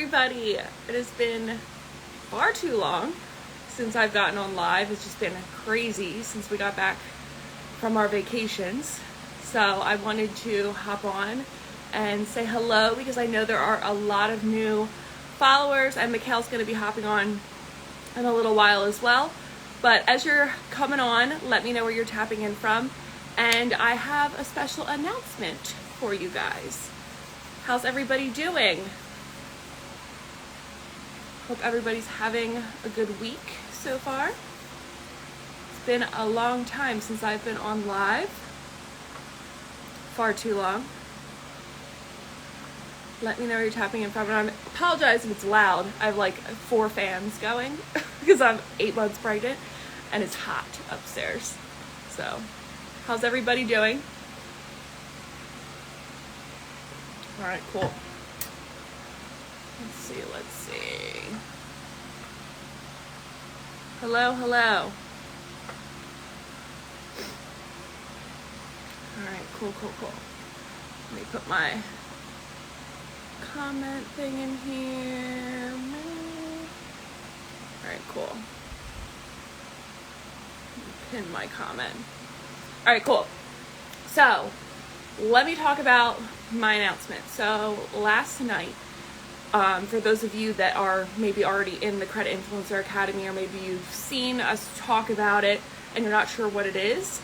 everybody. It has been far too long since I've gotten on live. It's just been crazy since we got back from our vacations. So I wanted to hop on and say hello because I know there are a lot of new followers, and Mikhail's going to be hopping on in a little while as well. But as you're coming on, let me know where you're tapping in from. And I have a special announcement for you guys. How's everybody doing? Hope everybody's having a good week so far. It's been a long time since I've been on live. Far too long. Let me know where you're tapping in from. And I apologize if it's loud. I have like 4 fans going because I'm 8 months pregnant and it's hot upstairs. So, how's everybody doing? All right, cool. Let's see. Hello. All right, cool. Let me put my comment thing in here. All right, cool. Pin my comment. All right, cool. So, let me talk about my announcement. So, last night, for those of you that are maybe already in the Credit Influencer Academy, or maybe you've seen us talk about it and you're not sure what it is,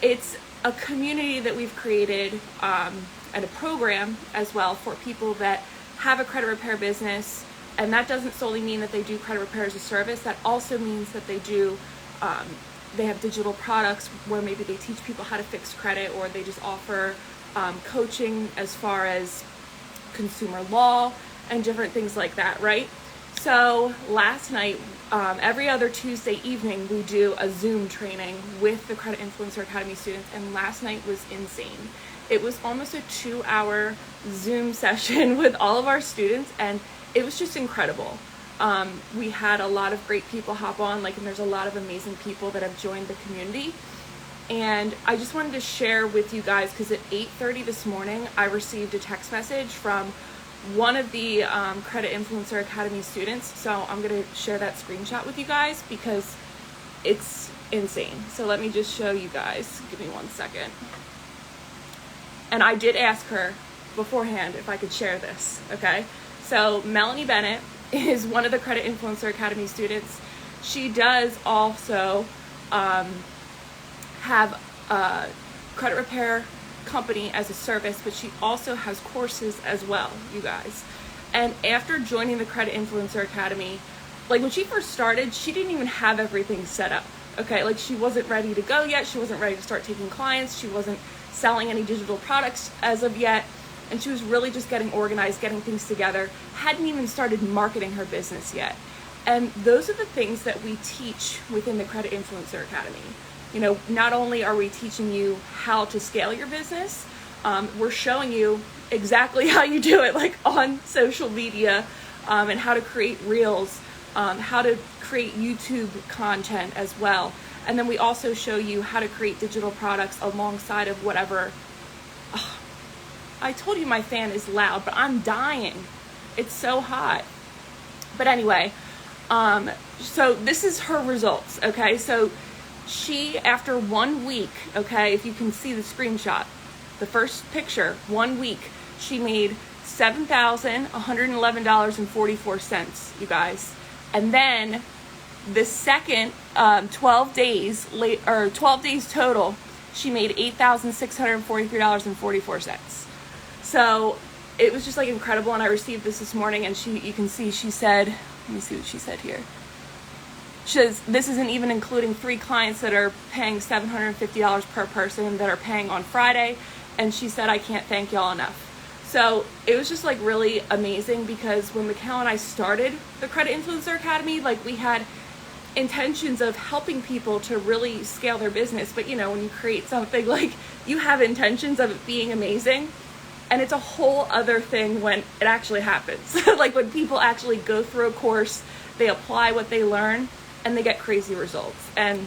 it's a community that we've created and a program as well for people that have a credit repair business. And that doesn't solely mean that they do credit repair as a service. That also means that they do they have digital products where maybe they teach people how to fix credit, or they just offer coaching as far as consumer law and different things like that, right? So last night, every other Tuesday evening, we do a Zoom training with the Credit Influencer Academy students, and last night was insane. It was almost a 2-hour Zoom session with all of our students, and it was just incredible. We had a lot of great people hop on, and there's a lot of amazing people that have joined the community. And I just wanted to share with you guys, because at 8:30 this morning, I received a text message from one of the Credit Influencer Academy students. So I'm going to share that screenshot with you guys because it's insane. So let me just show you guys. Give me 1 second. And I did ask her beforehand if I could share this, okay? So Melanie Bennett is one of the Credit Influencer Academy students. She does also have a credit repair company as a service, but she also has courses as well, you guys. And after joining the Credit Influencer Academy, when she first started, she didn't even have everything set up, okay? She wasn't ready to go yet. She wasn't ready to start taking clients. She wasn't selling any digital products as of yet. And she was really just getting organized, getting things together, hadn't even started marketing her business yet. And those are the things that we teach within the Credit Influencer Academy. You know, not only are we teaching you how to scale your business, we're showing you exactly how you do it, on social media, and how to create reels, how to create YouTube content as well. And then we also show you how to create digital products alongside of whatever. I told you my fan is loud, but I'm dying. It's so hot. But anyway, so this is her results, okay? So she, after 1 week, okay, if you can see the screenshot, the first picture, 1 week, she made $7,111.44, you guys. And then the second 12 days total, she made $8,643.44. So it was just incredible. And I received this morning, and you can see she said, let me see what she said here. She says, this isn't even including 3 clients that are paying $750 per person that are paying on Friday. And she said, I can't thank y'all enough. So it was just really amazing, because when Mikhail and I started the Credit Influencer Academy, we had intentions of helping people to really scale their business. But when you create something, you have intentions of it being amazing. And it's a whole other thing when it actually happens. When people actually go through a course, they apply what they learn, and they get crazy results. And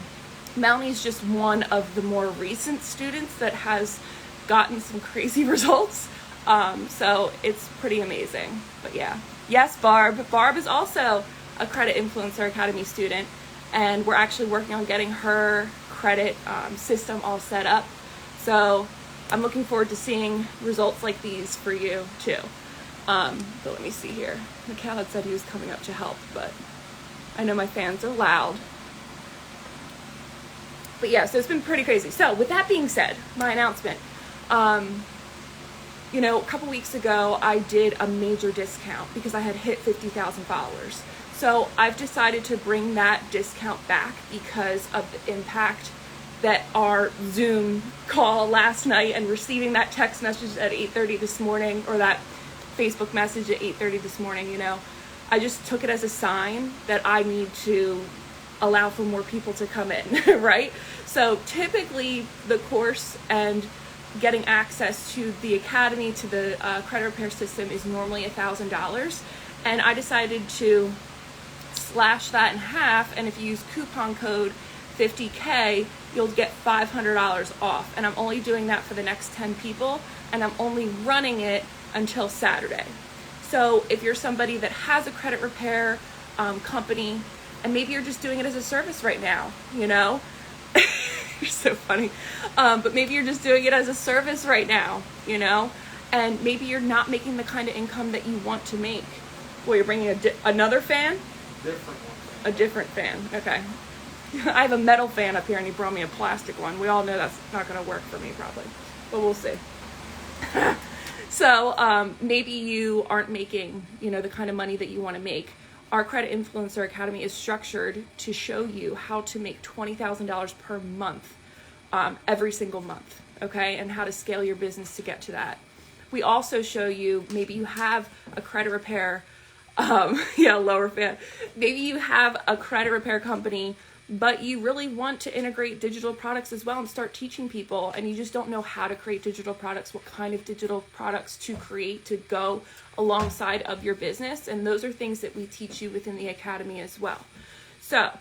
Melanie's just one of the more recent students that has gotten some crazy results. So it's pretty amazing. But yeah. Yes, Barb. Barb is also a Credit Influencer Academy student, and we're actually working on getting her credit system all set up. So I'm looking forward to seeing results like these for you too. But let me see here. Mikhail had said he was coming up to help, but I know my fans are loud. But yeah, so it's been pretty crazy. So with that being said, my announcement. You know, a couple weeks ago, I did a major discount because I had hit 50,000 followers. So I've decided to bring that discount back because of the impact that our Zoom call last night and receiving that text message at 8:30 this morning, or that Facebook message at 8:30 this morning, you know, I just took it as a sign that I need to allow for more people to come in, right? So typically the course and getting access to the academy, to the credit repair system, is normally $1,000. And I decided to slash that in half, and if you use coupon code 50K, you'll get $500 off. And I'm only doing that for the next 10 people, and I'm only running it until Saturday. So if you're somebody that has a credit repair company, and maybe you're just doing it as a service right now, you know, you're so funny. But maybe you're just doing it as a service right now, you know, and maybe you're not making the kind of income that you want to make. Well, you're bringing another fan? Different one. A different fan. Okay. I have a metal fan up here, and he brought me a plastic one. We all know that's not going to work for me probably, but we'll see. So maybe you aren't making, you know, the kind of money that you want to make. Our Credit Influencer Academy is structured to show you how to make $20,000 per month, every single month, okay, and how to scale your business to get to that. We also show you, maybe you have a credit repair, lower fan. Maybe you have a credit repair company, but you really want to integrate digital products as well and start teaching people, and you just don't know how to create digital products, what kind of digital products to create to go alongside of your business. And those are things that we teach you within the academy as well. So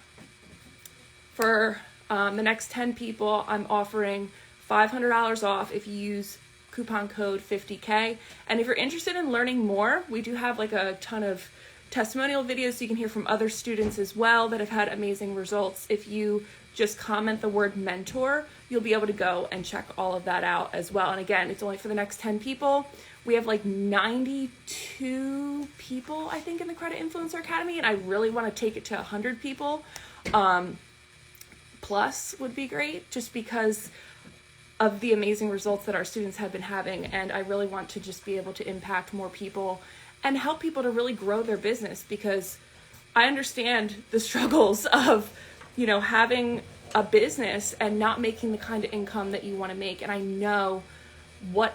for the next 10 people, I'm offering $500 off if you use coupon code 50K. And if you're interested in learning more, we do have like a ton of testimonial videos so you can hear from other students as well that have had amazing results. If you just comment the word mentor, you'll be able to go and check all of that out as well. And again, it's only for the next 10 people. We have like 92 people, I think, in the Credit Influencer Academy, and I really want to take it to 100 people. Plus would be great, just because of the amazing results that our students have been having. And I really want to just be able to impact more people and help people to really grow their business, because I understand the struggles of, you know, having a business and not making the kind of income that you want to make. And I know what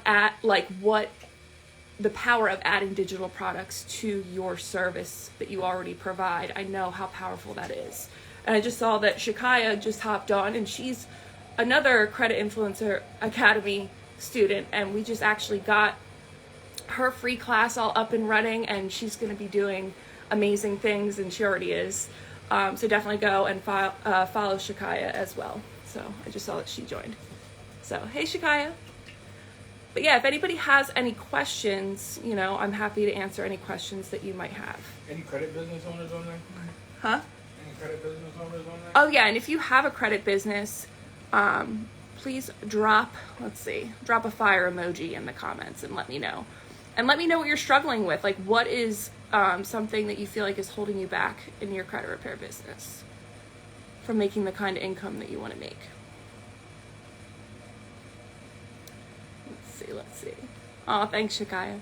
the power of adding digital products to your service that you already provide. I know how powerful that is. And I just saw that Shakaya just hopped on, and she's another Credit Influencer Academy student, and we just actually got her free class all up and running, and she's going to be doing amazing things, and she already is. So definitely go and follow Shakaya as well. So I just saw that she joined. So hey, Shakaya. But yeah, if anybody has any questions, you know, I'm happy to answer any questions that you might have. Any credit business owners on there? Huh? Any credit business owners on there? Oh yeah, and if you have a credit business, please drop a fire emoji in the comments and let me know. And let me know what you're struggling with. Like, what is something that you feel like is holding you back in your credit repair business from making the kind of income that you want to make? Let's see. Oh, thanks, Shakaya.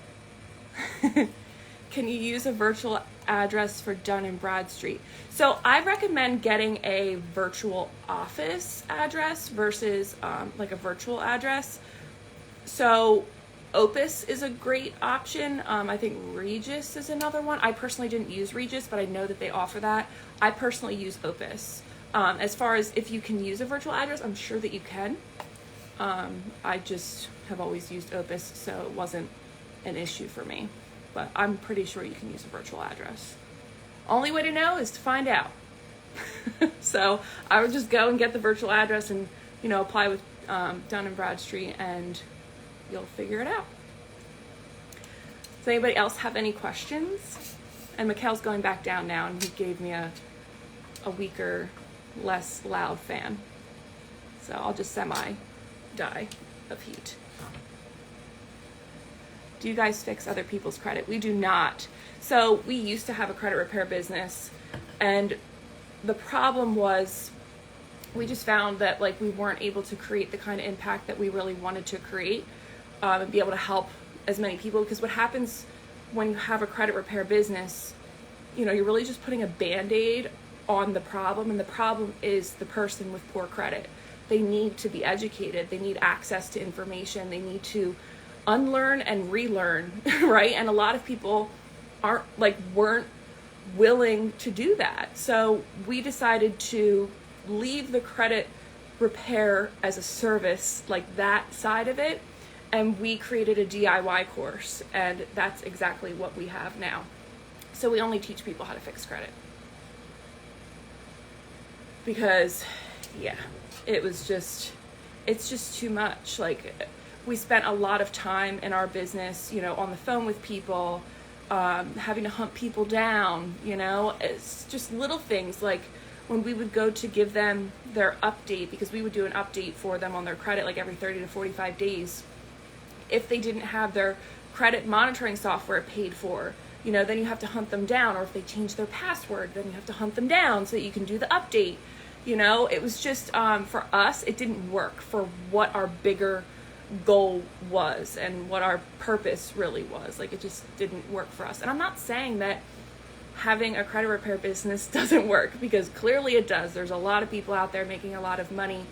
Can you use a virtual address for Dun & Bradstreet? So I recommend getting a virtual office address versus like a virtual address. So Opus is a great option. I think Regis is another one. I personally didn't use Regis, but I know that they offer that. I personally use Opus. As far as if you can use a virtual address, I'm sure that you can. I just have always used Opus, so it wasn't an issue for me. But I'm pretty sure you can use a virtual address. Only way to know is to find out. So I would just go and get the virtual address and, you know, apply with Dun & Bradstreet, and you'll figure it out. Does anybody else have any questions? And Mikhail's going back down now, and he gave me a weaker, less loud fan. So I'll just semi-die of heat. Do you guys fix other people's credit? We do not. So we used to have a credit repair business, and the problem was we just found that like we weren't able to create the kind of impact that we really wanted to create, and be able to help as many people. Because what happens when you have a credit repair business, you know, you're really just putting a Band-Aid on the problem, and the problem is the person with poor credit. They need to be educated. They need access to information. They need to unlearn and relearn, right? And a lot of people weren't willing to do that. So we decided to leave the credit repair as a service, like that side of it, and we created a DIY course, and that's exactly what we have now. So we only teach people how to fix credit. Because, yeah, it's just too much. Like, we spent a lot of time in our business, you know, on the phone with people, having to hunt people down, you know. It's just little things like when we would go to give them their update, because we would do an update for them on their credit like every 30 to 45 days. If they didn't have their credit monitoring software paid for, you know, then you have to hunt them down. Or if they change their password, then you have to hunt them down so that you can do the update. You know, it was just, for us, it didn't work for what our bigger goal was and what our purpose really was. Like, it just didn't work for us. And I'm not saying that having a credit repair business doesn't work, because clearly it does. There's a lot of people out there making a lot of money,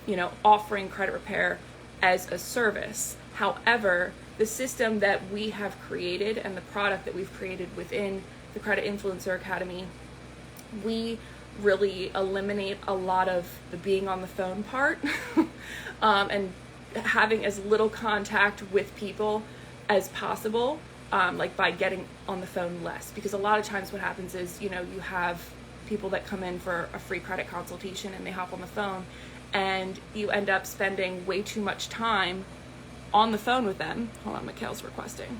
you know, offering credit repair as a service. However, the system that we have created and the product that we've created within the Credit Influencer Academy, we really eliminate a lot of the being on the phone part and having as little contact with people as possible, like by getting on the phone less. Because a lot of times what happens is, you know, you have people that come in for a free credit consultation and they hop on the phone, and you end up spending way too much time on the phone with them. Hold on, Mikhail's requesting.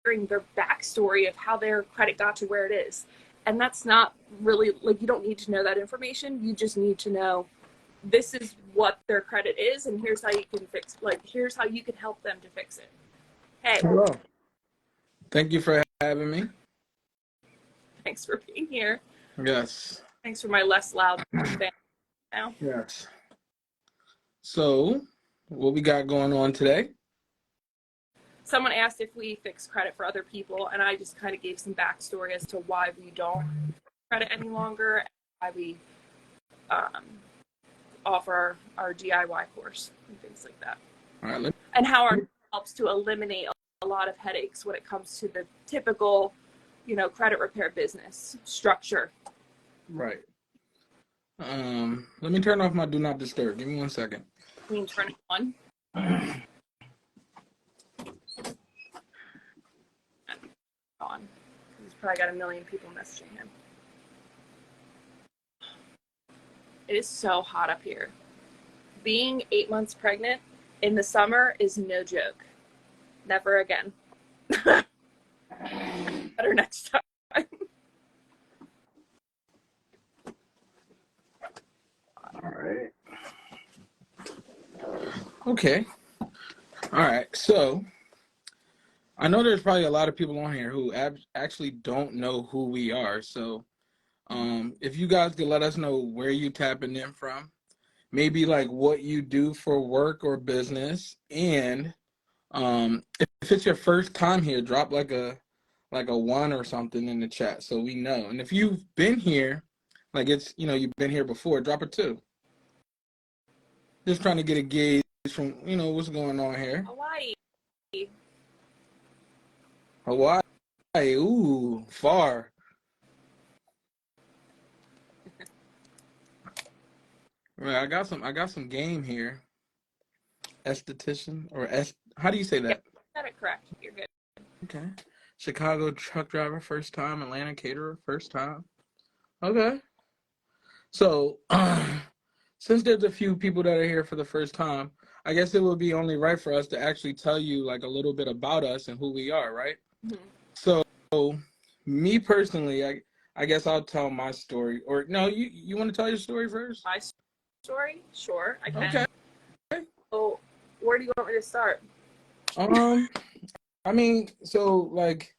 Hearing their backstory of how their credit got to where it is. And that's not really, like, you don't need to know that information. You just need to know this is what their credit is, and here's how you can fix, like, here's how you can help them to fix it. Hey. Hello. Thank you for having me. Thanks for being here. Yes. Thanks for my less loud fan now. Yes. So, what we got going on today? Someone asked if we fix credit for other people, and I just kind of gave some backstory as to why we don't credit any longer, and why we offer our DIY course and things like that. All right. And how our helps to eliminate a lot of headaches when it comes to the typical, you know, credit repair business structure. Right. Let me turn off my do not disturb. Give me 1 second. You can turn it on. On. He's probably got a million people messaging him. It is so hot up here. Being 8 months pregnant in the summer is no joke. Never again. Better next time. All right. Okay. All right. So, I know there's probably a lot of people on here who actually don't know who we are. So, if you guys could let us know where you tapping in from, maybe like what you do for work or business, and if it's your first time here, drop like a 1 or something in the chat so we know. And if you've been here, like it's, you know, you've been here before, drop a 2. Just trying to get a gauge from, you know, what's going on here. Hawaii. Ooh, far. Right, I got some game here. Esthetician or how do you say that? Yeah, you said it correct. You're good. Okay. Chicago truck driver, first time. Atlanta caterer, first time. Okay. So, since there's a few people that are here for the first time, I guess it would be only right for us to actually tell you like a little bit about us and who we are, right? Mm-hmm. So me personally, I guess I'll tell my story. Or no, you want to tell your story first? My story? Sure, I can. Okay. So, where do you want me to start? Um, I mean, so like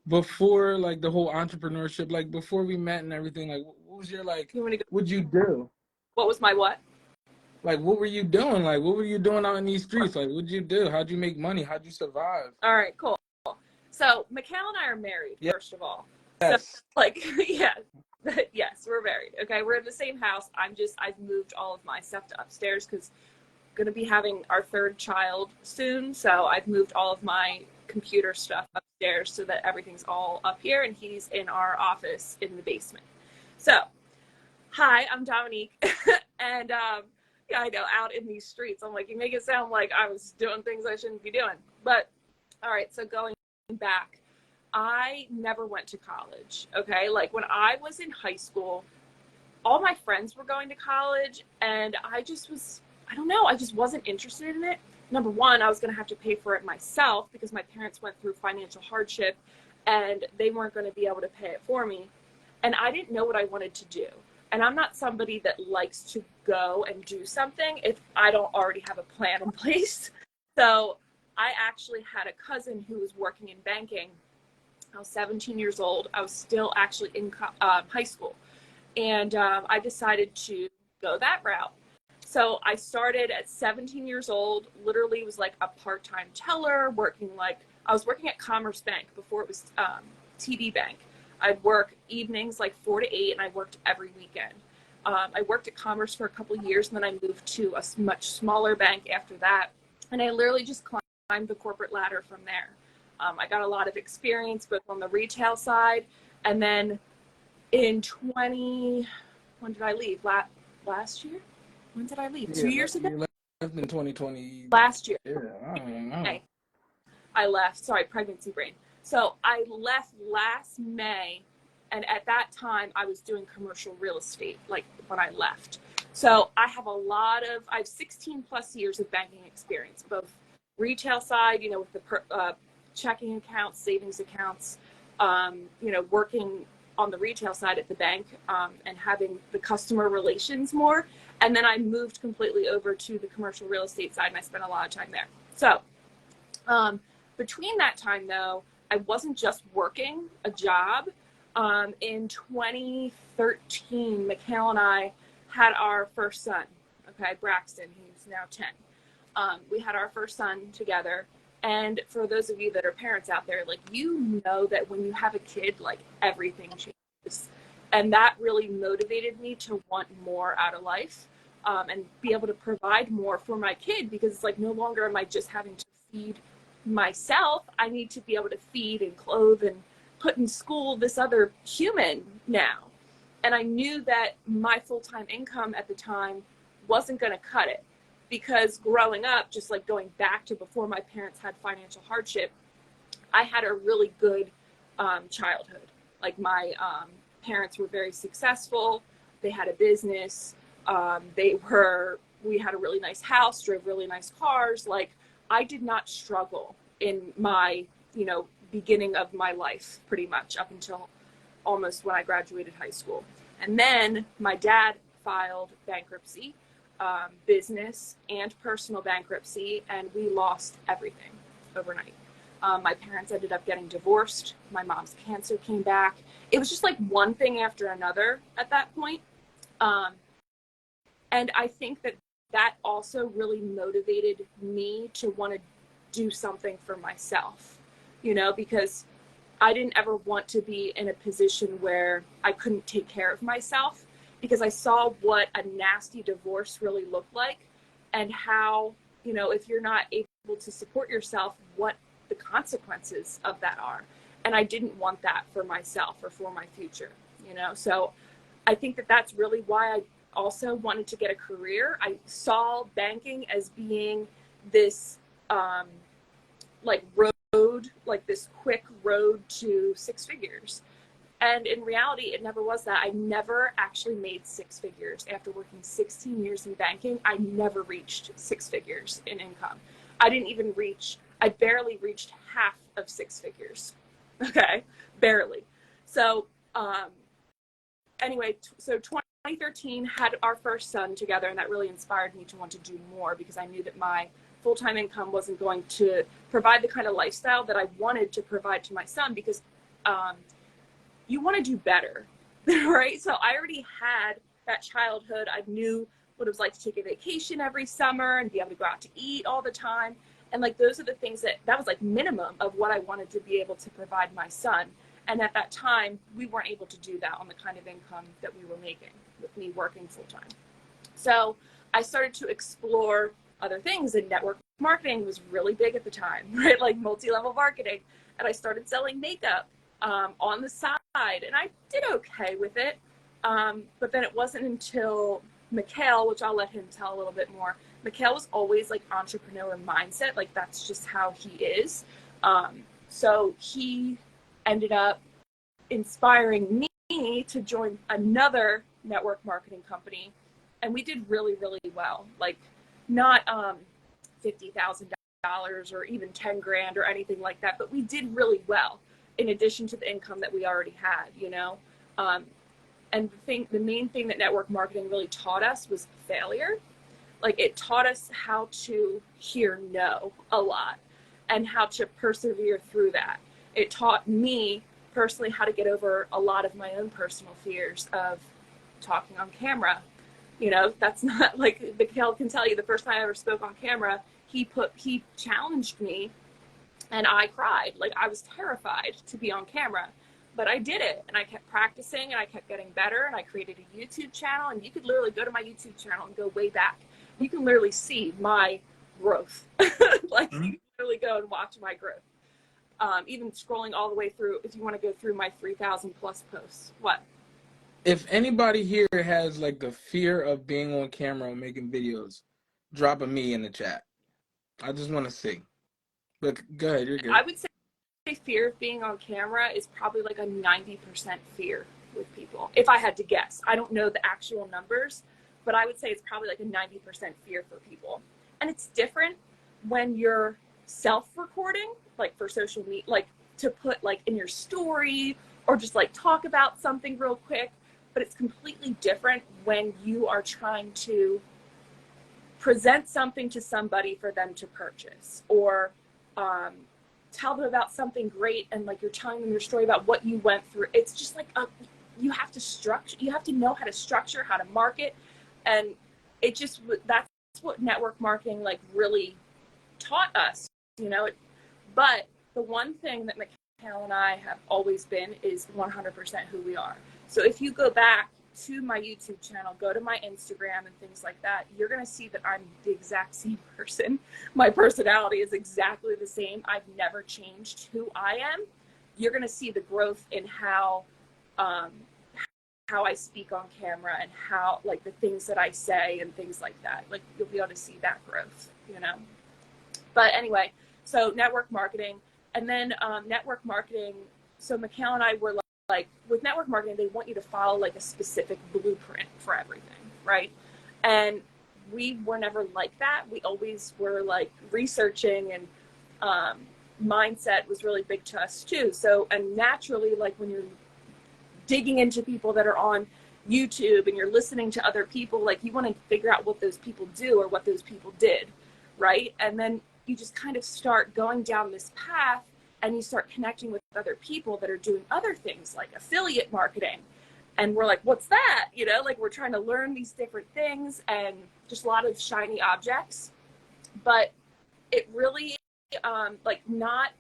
before like the whole entrepreneurship, like before we met and everything, like what was your like You want to go? what'd you do? What was my what? Like what were you doing? Like what were you doing out in these streets? Like what'd you do? How'd you make money? How'd you survive? All right, cool. So, Mikhail and I are married, first of all. So, Yes. like, yeah, yes, we're married. Okay, we're in the same house. I've moved all of my stuff to upstairs because I'm going to be having our third child soon. So, I've moved all of my computer stuff upstairs so that everything's all up here, and he's in our office in the basement. So, hi, I'm Dominique. And, yeah, I know, out in these streets, I'm like, you make it sound like I was doing things I shouldn't be doing. But, all right, so going back, I never went to college. Okay, like when I was in high school, all my friends were going to college, and I don't know, I just wasn't interested in it. Number one, I was going to have to pay for it myself because my parents went through financial hardship and they weren't going to be able to pay it for me. And I didn't know what I wanted to do. And I'm not somebody that likes to go and do something if I don't already have a plan in place. So I actually had a cousin who was working in banking. I was 17 years old. I was still actually in high school. And I decided to go that route. So I started at 17 years old, literally was like a part-time teller, I was working at Commerce Bank before it was TD Bank. I'd work evenings like 4 to 8, and I worked every weekend. I worked at Commerce for a couple of years, and then I moved to a much smaller bank after that. And I literally just climbed the corporate ladder from there. I got a lot of experience both on the retail side, and then when did I leave? Last year? When did I leave? Yeah, 2 years ago? you left in 2020. Last year. Yeah, I don't know. May. I left. Sorry, pregnancy brain. So I left last May, and at that time I was doing commercial real estate, like when I left. So I have I have 16 plus years of banking experience, both retail side, with the checking accounts, savings accounts, working on the retail side at the bank, and having the customer relations more. And then I moved completely over to the commercial real estate side, and I spent a lot of time there. So between that time, though, I wasn't just working a job. In 2013, Mikhail and I had our first son, okay, Braxton. He's now 10. We had our first son together. And for those of you that are parents out there, like, that when you have a kid, like, everything changes. And that really motivated me to want more out of life, and be able to provide more for my kid, because it's like no longer am I just having to feed myself. I need to be able to feed and clothe and put in school this other human now. And I knew that my full-time income at the time wasn't going to cut it, because growing up, just like going back to before my parents had financial hardship, I had a really good childhood. Like my parents were very successful. They had a business. We had a really nice house, drove really nice cars. Like, I did not struggle in my, beginning of my life, pretty much up until almost when I graduated high school. And then my dad filed bankruptcy, business and personal bankruptcy, and we lost everything overnight. My parents ended up getting divorced. My mom's cancer came back. It was just like one thing after another at that point. And I think that also really motivated me to want to do something for myself, because I didn't ever want to be in a position where I couldn't take care of myself, because I saw what a nasty divorce really looked like, and how, if you're not able to support yourself, what the consequences of that are. And I didn't want that for myself or for my future, So I think that that's really why I also wanted to get a career. I saw banking as being this road, like this quick road to six figures. And in reality, it never was that. I never actually made six figures. After working 16 years in banking, I never reached six figures in income. I barely reached half of six figures. Okay, barely. So, anyway, so 2013 had our first son together, and that really inspired me to want to do more, because I knew that my full-time income wasn't going to provide the kind of lifestyle that I wanted to provide to my son, because you want to do better, right? So I already had that childhood. I knew what it was like to take a vacation every summer and be able to go out to eat all the time. And like, those are the things that was like minimum of what I wanted to be able to provide my son. And at that time, we weren't able to do that on the kind of income that we were making with me working full time. So I started to explore other things, and network marketing was really big at the time, right? Like multi-level marketing. And I started selling makeup on the side, and I did okay with it. But then it wasn't until Mikhail, which I'll let him tell a little bit more. Mikhail was always like entrepreneur mindset. Like, that's just how he is. So he ended up inspiring me to join another network marketing company. And we did really, really well. Like, not $50,000 or even 10 grand or anything like that, but we did really well in addition to the income that we already had, you know? And the main thing that network marketing really taught us was failure. Like, it taught us how to hear no a lot and how to persevere through that. It taught me personally how to get over a lot of my own personal fears of talking on camera. You know, that's not, like, Mikhail can tell you, the first time I ever spoke on camera, he challenged me and I cried. Like, I was terrified to be on camera, but I did it, and I kept practicing, and I kept getting better, and I created a YouTube channel. And you could literally go to my YouTube channel and go way back. You can literally see my growth. Like, you can literally go and watch my growth. Even scrolling all the way through, if you want to go through my 3,000 plus posts. What? If anybody here has like the fear of being on camera or making videos, drop a me in the chat. I just want to see. But go ahead, you're good. I would say fear of being on camera is probably like a 90% fear with people. If I had to guess, I don't know the actual numbers, but I would say it's probably like a 90% fear for people. And it's different when you're self-recording, like for social media, like to put like in your story or just like talk about something real quick. But it's completely different when you are trying to present something to somebody for them to purchase, or tell them about something great, and like you're telling them your story about what you went through. It's just like you have to know how to structure, how to market, and that's what network marketing like really taught us, you know. But the one thing that Mikhail and I have always been is 100% who we are. So if you go back to my YouTube channel, go to my Instagram and things like that, you're going to see that I'm the exact same person. My personality is exactly the same. I've never changed who I am. You're going to see the growth in how I speak on camera, and how, like, the things that I say and things like that. Like, you'll be able to see that growth, you know. But anyway, so network marketing, and then network marketing. So Mikhail and I were like, with network marketing, they want you to follow like a specific blueprint for everything, right? And we were never like that. We always were like researching, and mindset was really big to us too. So, and naturally, like when you're digging into people that are on YouTube and you're listening to other people, like you want to figure out what those people do or what those people did, right? And then you just kind of start going down this path, and you start connecting with other people that are doing other things like affiliate marketing. And we're like, what's that? You know, like we're trying to learn these different things, and just a lot of shiny objects. But it really, like, not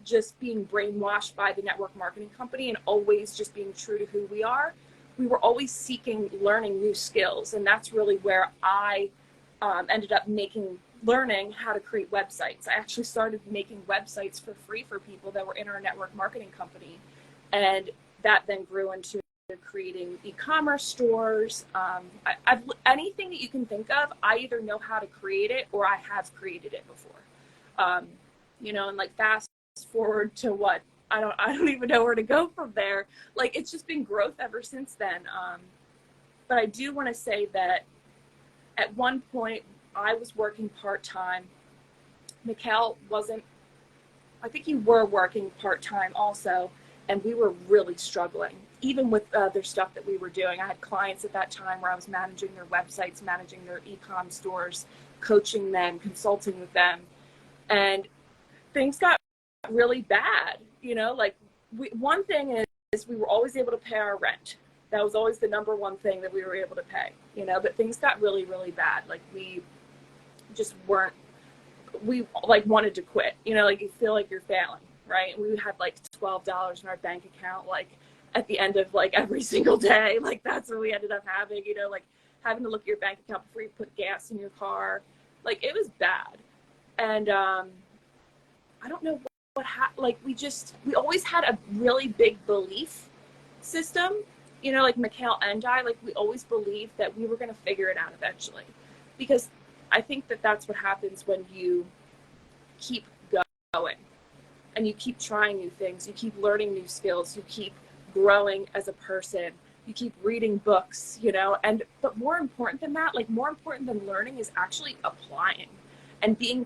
just being brainwashed by the network marketing company and always just being true to who we are. We were always seeking learning new skills. And that's really where I ended up learning how to create websites. I actually started making websites for free for people that were in our network marketing company. And that then grew into creating e-commerce stores. Anything that you can think of, I either know how to create it or I have created it before. You know, and like fast forward to I don't even know where to go from there. Like, it's just been growth ever since then. But I do want to say that at one point I was working part-time. Mikhail wasn't. I think you were working part-time also, and we were really struggling, even with other stuff that we were doing. I had clients at that time where I was managing their websites, managing their e-com stores, coaching them, consulting with them, and things got really bad. You know, like, one thing is we were always able to pay our rent. That was always the number one thing that we were able to pay, you know, but things got really, really bad. Like, we just weren't, we like wanted to quit, you know, like, you feel like you're failing, right? And we had like $12 in our bank account, like at the end of like every single day. Like, that's what we ended up having, you know, like having to look at your bank account before you put gas in your car. Like, it was bad. And I don't know what like, we always had a really big belief system, you know, like Mikhail and I, like, we always believed that we were going to figure it out eventually, because I think that that's what happens when you keep going and you keep trying new things, you keep learning new skills, you keep growing as a person, you keep reading books, you know. And but more important than that, like, more important than learning is actually applying and being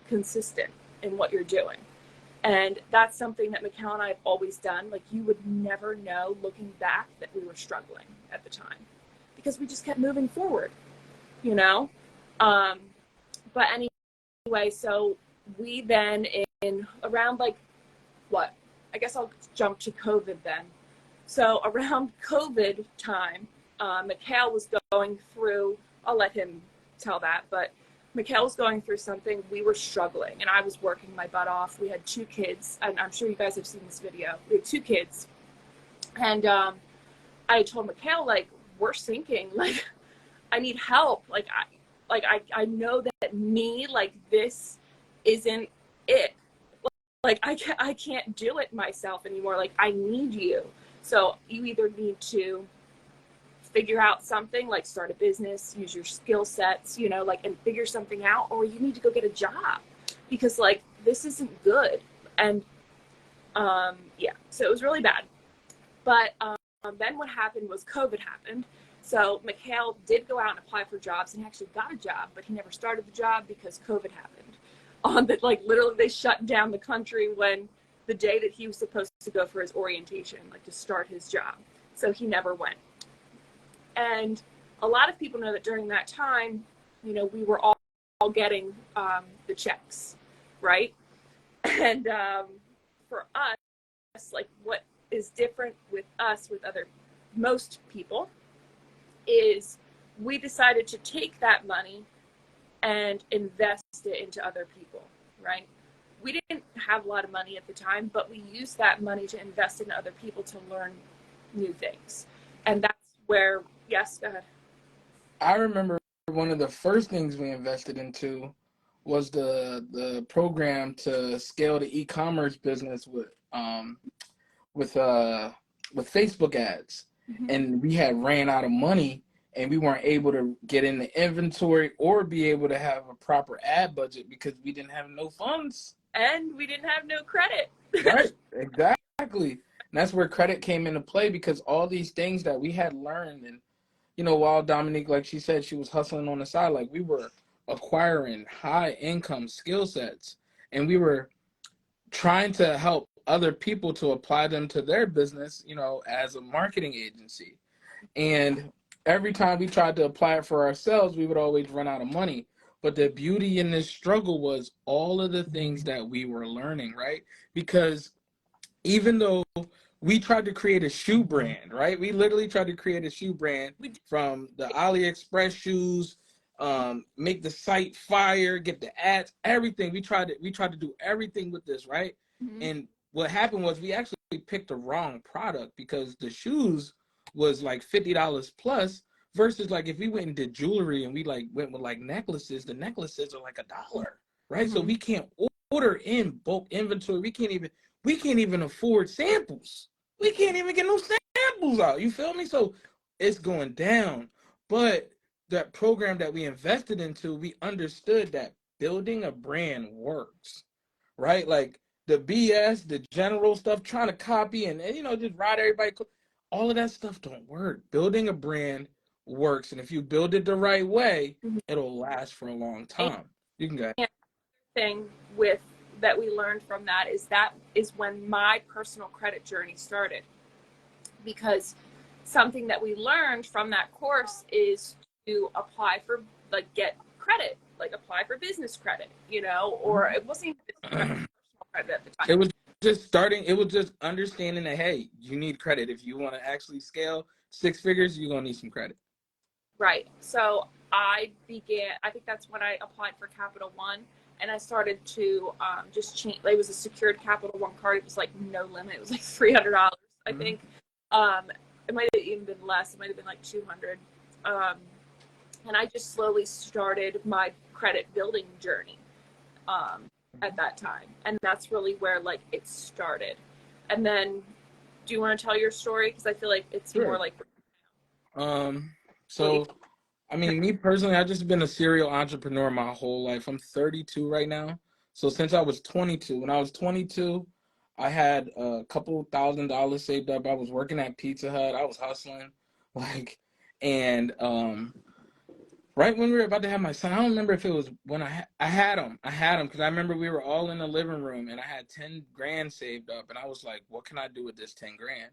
consistent in what you're doing. And that's something that Mikhail and I have always done. Like, you would never know looking back that we were struggling at the time, because we just kept moving forward, you know? But anyway, so we then, in around like, what? I guess I'll jump to COVID then. So around COVID time, Mikhail was going through, I'll let him tell that, but Mikhail was going through something. We were struggling, and I was working my butt off. We had 2 kids, and I'm sure you guys have seen this video. We had 2 kids, and I told Mikhail, like, we're sinking. Like, I need help. I know that me, like, this isn't it. Like, I can't do it myself anymore. Like, I need you. So you either need to figure out something, like start a business, use your skill sets, you know, like, and figure something out, or you need to go get a job, because, like, this isn't good. And yeah, so it was really bad. But then what happened was COVID happened. So Mikhail did go out and apply for jobs, and he actually got a job, but he never started the job because COVID happened. Like, literally, they shut down the country when the day that he was supposed to go for his orientation, like, to start his job. So he never went. And a lot of people know that during that time, you know, we were all getting the checks, right? And for us, like, what is different with us, with most people, is we decided to take that money and invest it into other people, right? We didn't have a lot of money at the time, but we used that money to invest in other people to learn new things. And that's where, yes, go ahead. I remember one of the first things we invested into was the program to scale the e-commerce business with Facebook ads. Mm-hmm. And we had ran out of money, and we weren't able to get in the inventory or be able to have a proper ad budget because we didn't have no funds. And we didn't have no credit. Right, exactly. And that's where credit came into play, because all these things that we had learned, and, you know, while Dominique, like she said, she was hustling on the side, like, we were acquiring high income skill sets, and we were trying to help other people to apply them to their business, you know, as a marketing agency. And every time we tried to apply it for ourselves, we would always run out of money. But the beauty in this struggle was all of the things that we were learning, right? Because even though we tried to create a shoe brand, right? We literally tried to create a shoe brand from the AliExpress shoes, make the site fire, get the ads, everything. We tried to do everything with this, right? Mm-hmm. And what happened was we actually picked the wrong product, because the shoes was like $50 plus, versus, like, if we went and did jewelry and we, like, went with, like, necklaces, the necklaces are like $1, right? Mm-hmm. So we can't order in bulk inventory. We can't even afford samples. We can't even get no samples out. You feel me? So it's going down. But that program that we invested into, we understood that building a brand works, right? Like, the BS, the general stuff, trying to copy and you know, just ride everybody. All of that stuff don't work. Building a brand works, and if you build it the right way, it'll last for a long time. You can go. And thing with that we learned from that is when my personal credit journey started, because something that we learned from that course is to apply for, like, get credit, like apply for business credit, you know, or it wasn't even business credit, personal credit at the time. It was just starting. It was just understanding that, hey, you need credit. If you want to actually scale 6 figures, you're going to need some credit. Right. So I think that's when I applied for Capital One, and I started to just change. It was a secured Capital One card. It was like no limit. It was like $300, I think. It might have even been less. It might have been like 200. And I just slowly started my credit building journey at that time. And that's really where, like, it started. And then, do you want to tell your story? Because I feel like it's Sure. more like... So, I mean, me personally, I've just been a serial entrepreneur my whole life. I'm 32 right now. So since I was 22, when I was 22, I had a couple $1,000 saved up. I was working at Pizza Hut. I was hustling, like, and right when we were about to have my son, I don't remember if it was when I had him. I had him because I remember we were all in the living room and I had 10 grand saved up, and I was like, what can I do with this 10 grand?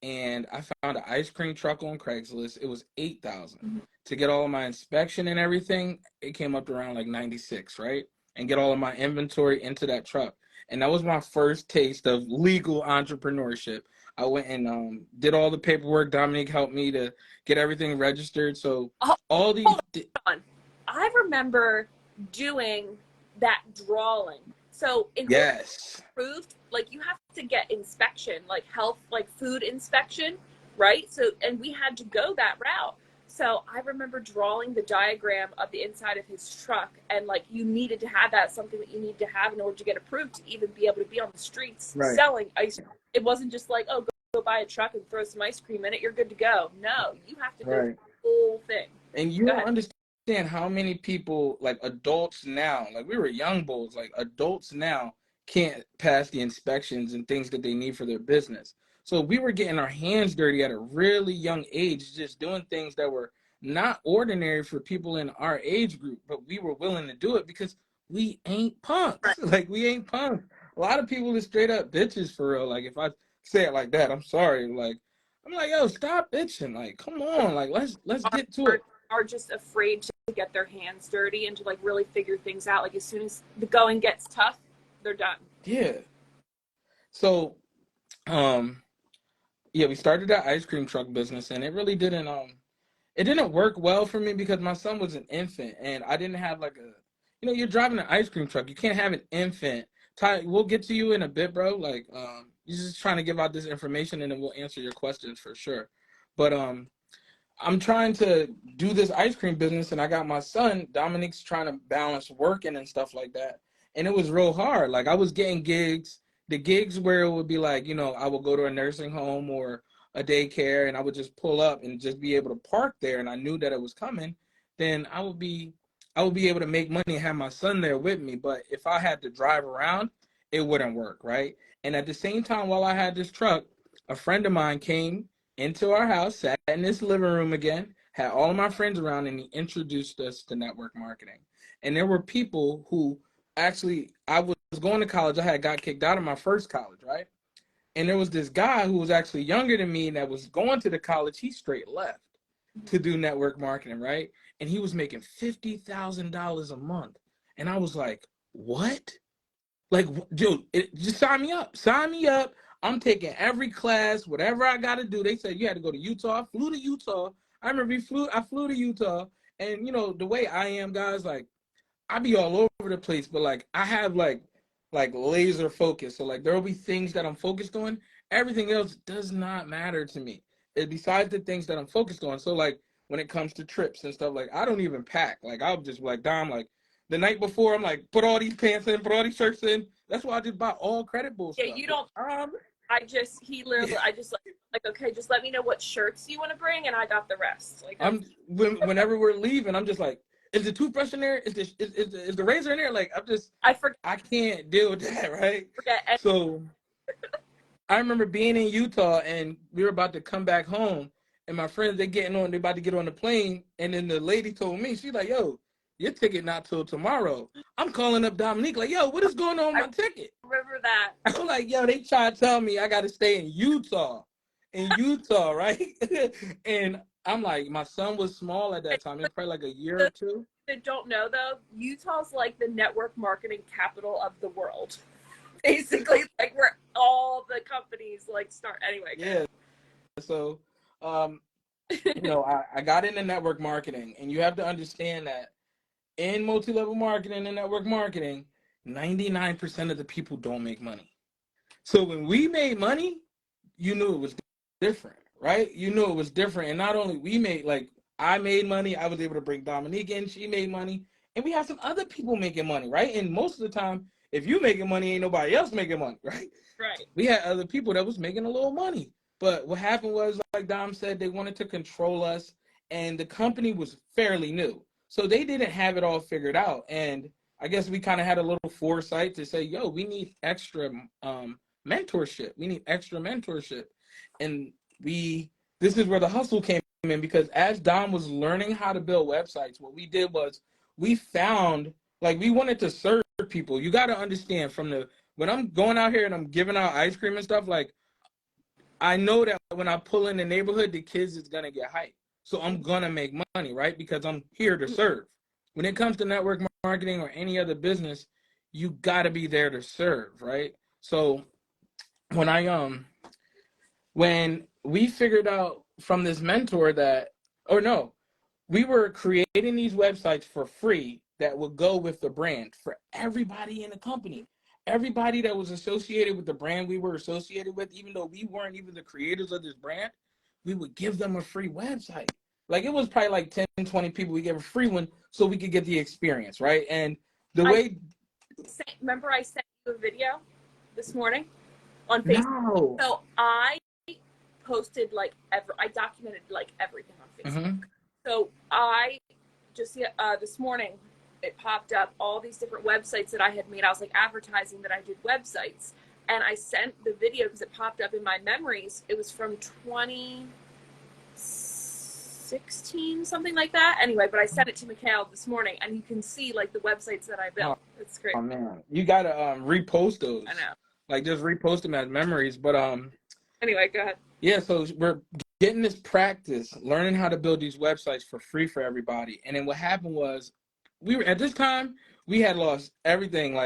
And I found an ice cream truck on Craigslist. It was 8,000 to get all of my inspection and everything. It came up to around like 96, right? And get all of my inventory into that truck. And that was my first taste of legal entrepreneurship. I went and did all the paperwork. Dominique helped me to get everything registered. So all these. Hold on. I remember doing that drawing. So in order to be approved, like, you have to get inspection, like health, like food inspection, right? So, and we had to go that route. So I remember drawing the diagram of the inside of his truck, and like, you needed to have that, something that you need to have in order to get approved to even be able to be on the streets selling ice cream. It wasn't just like, oh, go buy a truck and throw some ice cream in it, you're good to go. No, you have to go through the whole thing. And you don't understand how many people, like adults now, like we were young bulls, like adults now can't pass the inspections and things that they need for their business. So we were getting our hands dirty at a really young age, just doing things that were not ordinary for people in our age group, but we were willing to do it because we ain't punks. Like, we ain't punks. A lot of people are straight up bitches for real. Like, if I say it like that, I'm sorry. Like, I'm like, yo, stop bitching. Like, come on. Like, let's get to it. Are just afraid to get their hands dirty and to like really figure things out. Like, as soon as the going gets tough, they're done. Yeah. So, yeah, we started that ice cream truck business, and it really didn't work well for me because my son was an infant, and I didn't have like you're driving an ice cream truck. You can't have an infant. Ty, we'll get to you in a bit, bro. Like, you're just trying to give out this information, and then we'll answer your questions for sure. But I'm trying to do this ice cream business, and I got my son, Dominique's trying to balance working and stuff like that. And it was real hard. Like, I was getting gigs, the gigs where it would be like, I would go to a nursing home or a daycare, and I would just pull up and just be able to park there, and I knew that it was coming. Then I would be able to make money and have my son there with me. But if I had to drive around, it wouldn't work, right? And at the same time, while I had this truck, a friend of mine came into our house, sat in this living room again, had all of my friends around, and he introduced us to network marketing. And there were people who actually, I was going to college. I had got kicked out of my first college, right? And there was this guy who was actually younger than me that was going to the college. He straight left to do network marketing, right? And he was making $50,000 a month. And I was like, what? Like, dude, just sign me up. Sign me up. I'm taking every class, whatever I got to do. They said you had to go to Utah. I flew to Utah. I remember I flew to Utah. And, the way I am, guys, like, I be all over the place, but, like, I have, like laser focus. So, like, there will be things that I'm focused on. Everything else does not matter to me. Besides the things that I'm focused on. So, like, when it comes to trips and stuff, like, I don't even pack. Like, I'll just be like, Dom, like, the night before, I'm like, put all these pants in, put all these shirts in. That's why I just buy all Credible stuff. Yeah, you don't. I just like, okay, just let me know what shirts you want to bring, and I got the rest. Like, whenever we're leaving, I'm just like, is the toothbrush in there? Is the razor in there? Like, I forget. I can't deal with that, right? Forget. So I remember being in Utah and we were about to come back home, and my friends, they about to get on the plane, and then the lady told me, she's like, yo, your ticket not till tomorrow. I'm calling up Dominique like, yo, what is going on with my ticket? Remember that. I'm like, yo, they try to tell me I got to stay in Utah, right? And I'm like, my son was small at that time. It was probably like a year or two. That don't know though, Utah's like the network marketing capital of the world. Basically, like where all the companies like start. Anyway. Yeah. So, I got into network marketing, and you have to understand that in multi-level marketing and network marketing, 99% of the people don't make money. So when we made money, you knew it was different, right? You knew it was different. And not only we made, like, I made money, I was able to bring Dominique in, she made money, and we have some other people making money, right? And most of the time, if you making money, ain't nobody else making money, right? Right. We had other people that was making a little money. But what happened was, like Dom said, they wanted to control us, and the company was fairly new. So they didn't have it all figured out. And I guess we kind of had a little foresight to say, yo, we need extra mentorship. We need extra mentorship. And this is where the hustle came in, because as Dom was learning how to build websites, what we did was we found, like, we wanted to serve people. You got to understand, when I'm going out here and I'm giving out ice cream and stuff, like, I know that when I pull in the neighborhood, the kids is going to get hyped. So I'm going to make money, right? Because I'm here to serve. When it comes to network marketing or any other business, you got to be there to serve, right? So when we figured out from this mentor we were creating these websites for free that would go with the brand for everybody in the company. Everybody that was associated with the brand we were associated with, even though we weren't even the creators of this brand, we would give them a free website. Like, it was probably like 10, 20 people. We gave a free one so we could get the experience, right? And remember I sent you a video this morning on Facebook? No. So I posted I documented like everything on Facebook. Mm-hmm. So I just this morning, it popped up all these different websites that I had made. I was like advertising that I did websites, and I sent the video because it popped up in my memories. It was from 2016, something like that. Anyway, but I sent it to Mikhail this morning, and you can see like the websites that I built. It's great. Oh man, you gotta repost those. I know. Like, just repost them as memories. But anyway, go ahead. Yeah, so we're getting this practice, learning how to build these websites for free for everybody. And then what happened was, at this time, we had lost everything.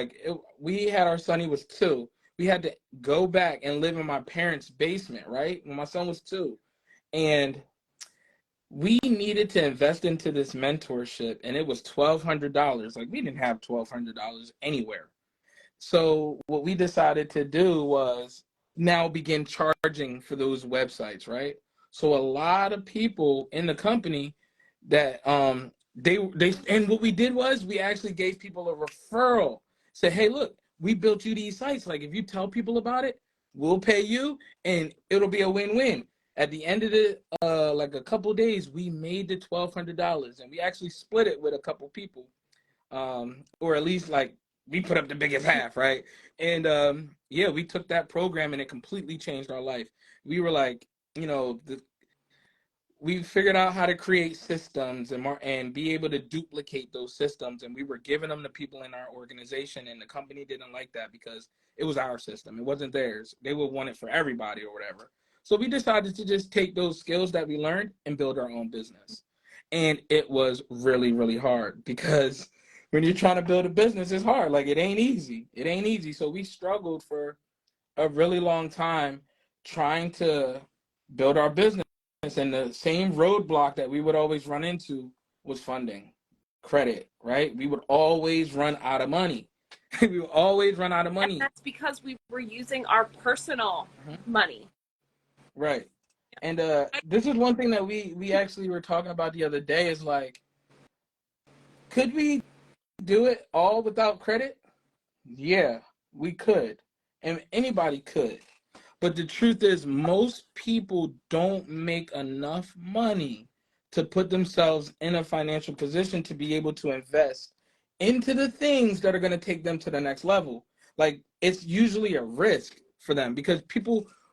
We had our son, he was 2. We had to go back and live in my parents' basement, right? When my son was 2. And we needed to invest into this mentorship, and it was $1,200. Like, we didn't have $1,200 anywhere. So what we decided to do was now begin charging for those websites, right? So a lot of people in the company that and what we did was we actually gave people a referral. Said, hey, look, we built you these sites. Like, if you tell people about it, we'll pay you, and it'll be a win-win. At the end of the like a couple of days, we made the $1,200, and we actually split it with a couple people, or at least like we put up the biggest half, right? And we took that program and it completely changed our life. We were like, we figured out how to create systems and be able to duplicate those systems, and we were giving them to people in our organization, and the company didn't like that because it was our system. It wasn't theirs. They would want it for everybody or whatever. So we decided to just take those skills that we learned and build our own business. And it was really, really hard, because when you're trying to build a business, it's hard. Like, it ain't easy. It ain't easy. So we struggled for a really long time trying to build our business. And the same roadblock that we would always run into was funding, credit, right? We would always run out of money. We would always run out of money. And that's because we were using our personal money. Right. And this is one thing that we actually were talking about the other day, is like, could we do it all without credit? Yeah, we could. And anybody could. But the truth is, most people don't make enough money to put themselves in a financial position to be able to invest into the things that are going to take them to the next level. Like, it's usually a risk for them because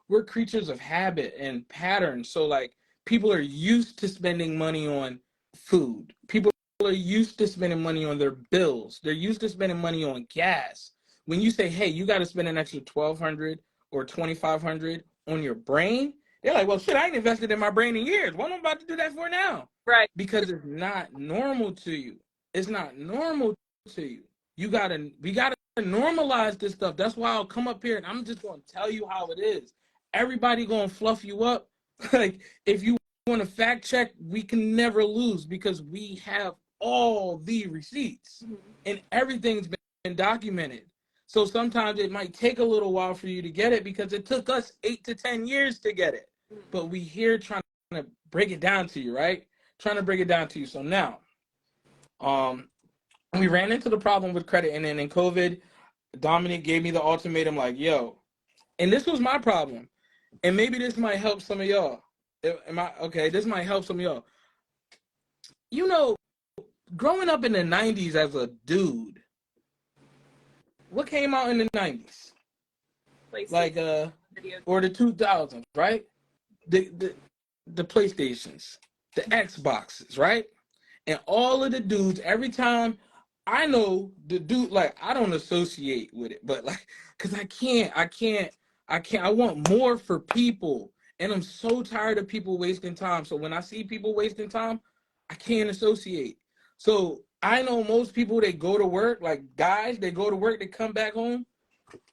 we're creatures of habit and patterns. So like, people are used to spending money on food. People are used to spending money on their bills. They're used to spending money on gas. When you say, hey, you got to spend an extra 1,200 or 2,500 on your brain, they're like, well, shit, I ain't invested in my brain in years. What am I about to do that for now? Right. Because it's not normal to you. It's not normal to you. We gotta normalize this stuff. That's why I'll come up here and I'm just gonna tell you how it is. Everybody gonna fluff you up. Like, if you want to fact check, we can never lose because we have all the receipts and everything's been documented. So sometimes it might take a little while for you to get it because it took us 8 to 10 years to get it. But we here trying to break it down to you, right? Trying to break it down to you. So now, we ran into the problem with credit, and then in COVID, Dominic gave me the ultimatum, like, yo, and this was my problem, and maybe this might help some of y'all. Am I okay? This might help some of y'all. You know, growing up in the 90s as a dude, what came out in the 90s? Like or the 2000s, right? The PlayStations, the Xboxes, right? And all of the dudes, every time, I know the dude, like, I don't associate with it, but like, cause I want more for people. And I'm so tired of people wasting time. So when I see people wasting time, I can't associate. So I know most people, they go to work, like guys, they go to work, they come back home.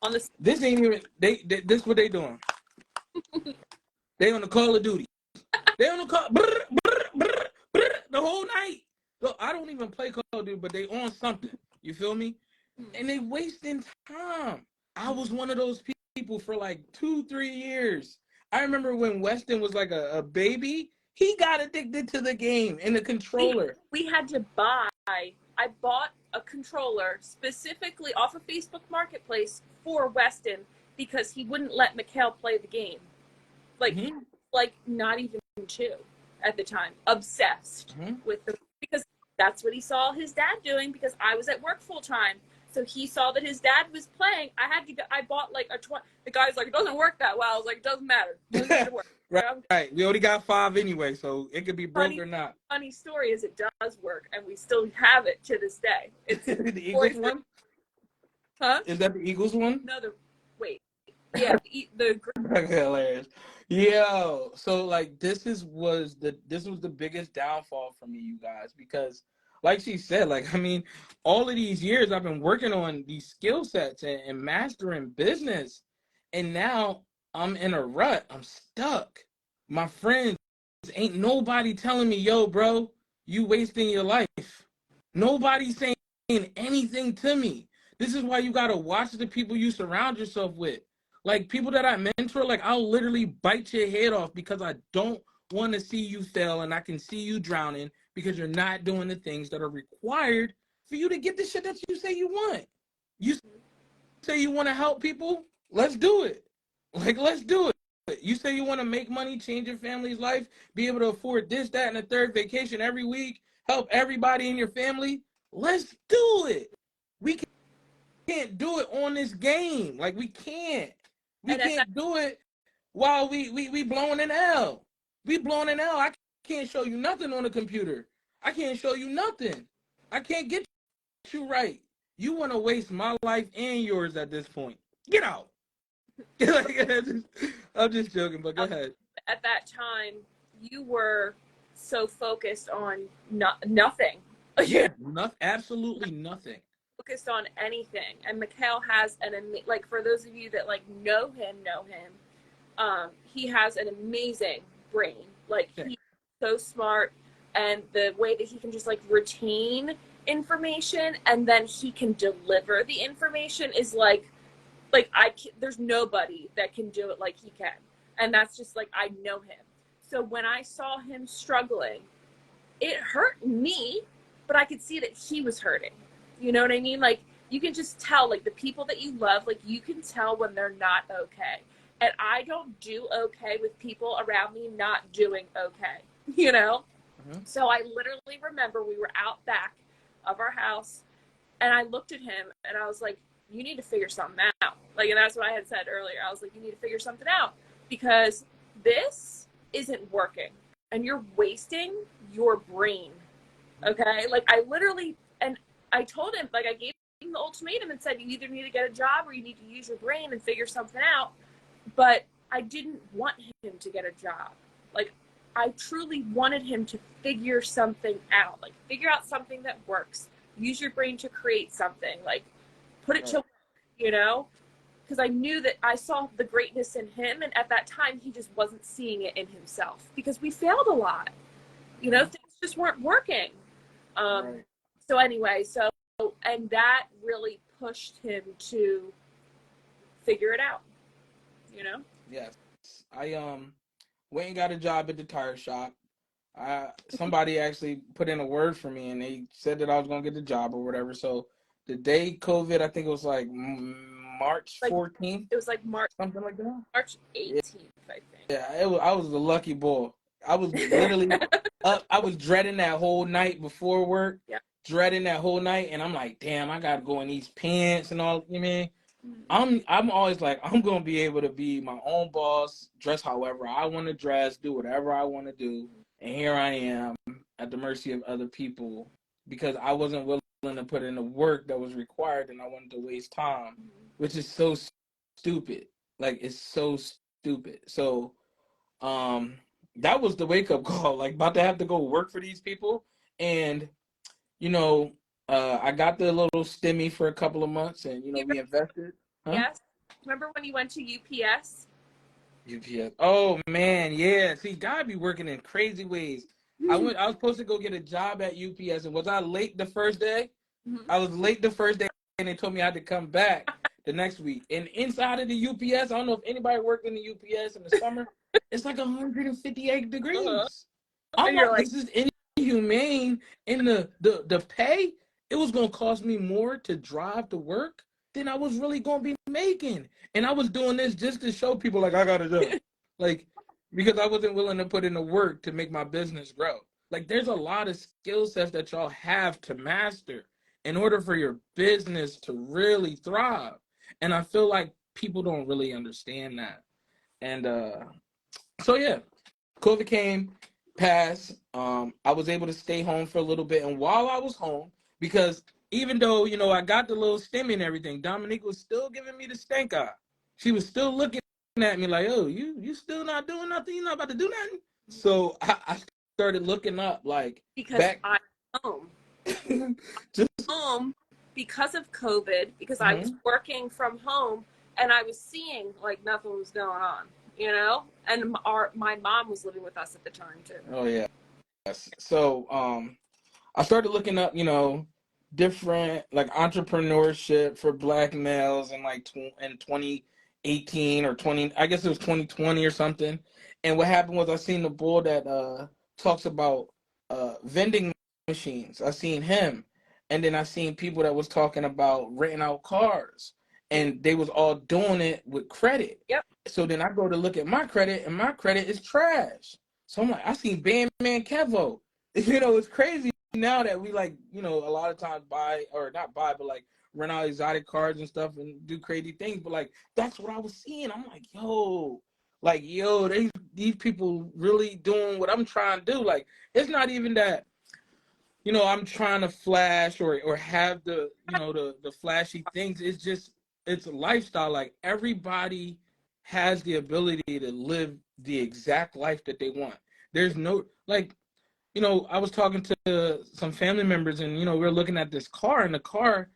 On this, This ain't even, this what they doing. They on the Call of Duty. They on the call, the whole night. Look, I don't even play Call of Duty, but they on something. You feel me? And they wasting time. I was one of those people for like 2-3 years. I remember when Weston was like a baby, he got addicted to the game and the controller. We had to buy, I bought a controller specifically off of Facebook Marketplace for Weston because he wouldn't let Mikhail play the game. Like, like not even 2 at the time. Obsessed with the, because that's what he saw his dad doing because I was at work full time. So he saw that his dad was playing. I bought like the guy's like, it doesn't work that well. I was like, it doesn't matter. It doesn't matter work. Right. We already got 5 anyway, so it could be broke or not. Funny story is it does work, and we still have it to this day. It's the Eagles one? Huh? Is that the Eagles one? No, wait. Yeah, the hilarious. Yo, so like this was the biggest downfall for me, you guys, because like she said, like, I mean, all of these years I've been working on these skill sets and mastering business, and now I'm in a rut. I'm stuck. My friends, ain't nobody telling me, yo, bro, you wasting your life. Nobody's saying anything to me. This is why you gotta watch the people you surround yourself with. Like, people that I mentor, like, I'll literally bite your head off because I don't want to see you fail, and I can see you drowning because you're not doing the things that are required for you to get the shit that you say you want. You say you want to help people? Let's do it. Like, let's do it. You say you want to make money, change your family's life, be able to afford this, that, and the third vacation every week, help everybody in your family? Let's do it. We can't do it on this game. Like, we can't. We can't do it while we blowing an L. We blowing an L. I can't show you nothing on the computer. I can't show you nothing. I can't get you right. You want to waste my life and yours at this point. Get out. I'm just joking, but go ahead. At that time, you were so focused on nothing. Yeah, absolutely nothing. Focused on anything. And Mikhail has like, for those of you that like know him, he has an amazing brain. Like, he's so smart, and the way that he can just like retain information and then he can deliver the information is like there's nobody that can do it like he can. And that's just like, I know him. So when I saw him struggling, it hurt me, but I could see that he was hurting. You know what I mean? Like, you can just tell, like, the people that you love, like, you can tell when they're not okay. And I don't do okay with people around me not doing okay, you know? Mhm. So I literally remember we were out back of our house, and I looked at him and I was like, you need to figure something out. Like, and that's what I had said earlier. I was like, you need to figure something out because this isn't working and you're wasting your brain. Okay. Like, I literally, and I told him, like, I gave him the ultimatum and said, you either need to get a job or you need to use your brain and figure something out. But I didn't want him to get a job. Like, I truly wanted him to figure something out. Like, figure out something that works. Use your brain to create something. Like, put it to work, you know? Because I knew that I saw the greatness in him, and at that time, he just wasn't seeing it in himself. Because we failed a lot. You know, things just weren't working. Right. So anyway, and that really pushed him to figure it out, you know? Yes. I went and got a job at the tire shop. Somebody actually put in a word for me, and they said that I was gonna get the job or whatever. So the day COVID, I think it was like March Like, 14th, it was like March something like that. 18th, I think. Yeah, I was the lucky boy. I was literally up. I was dreading that whole night before work, Yeah. dreading that whole night, and I'm like, damn, I gotta go in these pants and all. You mean? I'm always like, I'm gonna be able to be my own boss, dress however I want to dress, do whatever I want to do, and here I am at the mercy of other people because I wasn't willing to put in the work that was required, and I wanted to waste time, which is so stupid. Like, it's so stupid. So um that was the wake up call, like about to have to go work for these people. And you know, I got the little stimmy for a couple of months, and we invested. Huh? Yes. Remember when you went to UPS? UPS. Oh man, yeah. See, God be working in crazy ways. I was supposed to go get a job at UPS, and was I late the first day? I was late the first day, and they told me I had to come back the next week. And inside of the UPS, I don't know if anybody worked in the UPS in the summer. It's like 158 degrees. I'm And you're like, like, this is inhumane. In the pay, it was gonna cost me more to drive to work than I was really gonna be making. And I was doing this just to show people, like, I got a job. Like, because I wasn't willing to put in the work to make my business grow. Like, there's a lot of skill sets that y'all have to master in order for your business to really thrive. And I feel like people don't really understand that. And so yeah, COVID came, passed. I was able to stay home for a little bit, and while I was home, because even though I got the little stimmy and everything, Dominique was still giving me the stank eye. She was still looking at me like, "Oh, you still not doing nothing? You not about to do nothing?" So I started looking up, like, because back. I'm home. Just Home because of COVID, because I was Mhm. working from home and I was seeing like nothing was going on, you know? And my mom was living with us at the time too. Oh yeah. Yes. So I started looking up, different like entrepreneurship for black males in like in 2018 or 20, I guess it was 2020 or something. And what happened was I seen the bull that talks about vending machines. I seen him, and then I seen people that was talking about renting out cars, and they was all doing it with credit. Yep. So then I go to look at my credit, and my credit is trash. So I'm like, I seen Bandman Kevo. It's crazy now that we, like, a lot of times buy, or not buy, but like rent out exotic cars and stuff and do crazy things. But like, that's what I was seeing. I'm like, yo, these people really doing what I'm trying to do. Like, it's not even that, I'm trying to flash or have the flashy things. It's just, it's a lifestyle. Like, everybody has the ability to live the exact life that they want. There's no, like, I was talking to some family members, and we were looking at this car, and the car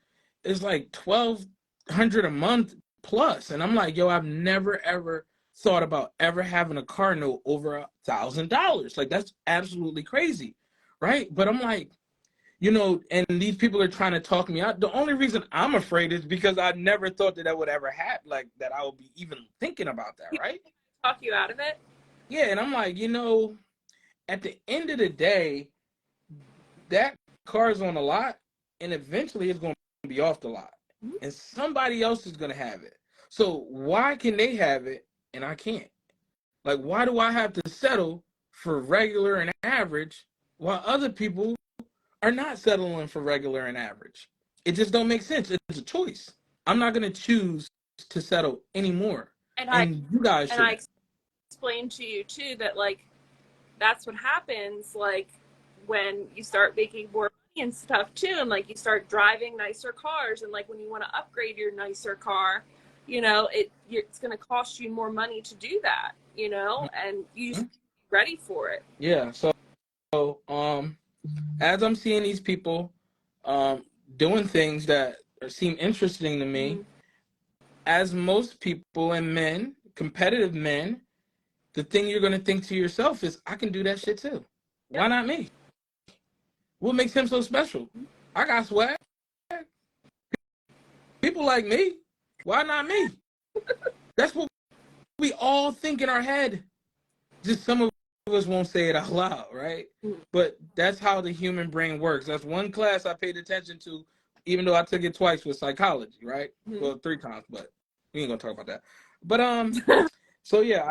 is like 1,200 a month plus, and I'm like, yo, I've never ever thought about ever having a car note over $1,000. Like, that's absolutely crazy, right? But I'm like, and these people are trying to talk me out. The only reason I'm afraid is because I never thought that would ever happen, like that I would be even thinking about that, right? Talk you out of it. Yeah, and I'm like, at the end of the day, that car's on the lot, and eventually it's going to be off the lot, and somebody else is going to have it. So why can they have it and I can't? Like, why do I have to settle for regular and average while other people are not settling for regular and average. It just don't make sense. It's a choice. I'm not going to choose to settle anymore. And And you guys I shouldn't. explained to you too that like that's what happens like when you start making more money and stuff too, and like you start driving nicer cars, and like when you want to upgrade your nicer car, you know, it's going to cost you more money to do that, you know, and you just be ready for it. Yeah. So as I'm seeing these people um, doing things that seem interesting to me, as most people and men, competitive men, the thing you're going to think to yourself is, I can do that shit too. Why not me? What makes him so special? I got swag. People like me. Why not me? That's what we all think in our head. Just some of us won't say it out loud, right? But that's how the human brain works. That's one class I paid attention to, even though I took it twice with psychology, right? Well, 3 times, but we ain't gonna talk about that. But so yeah,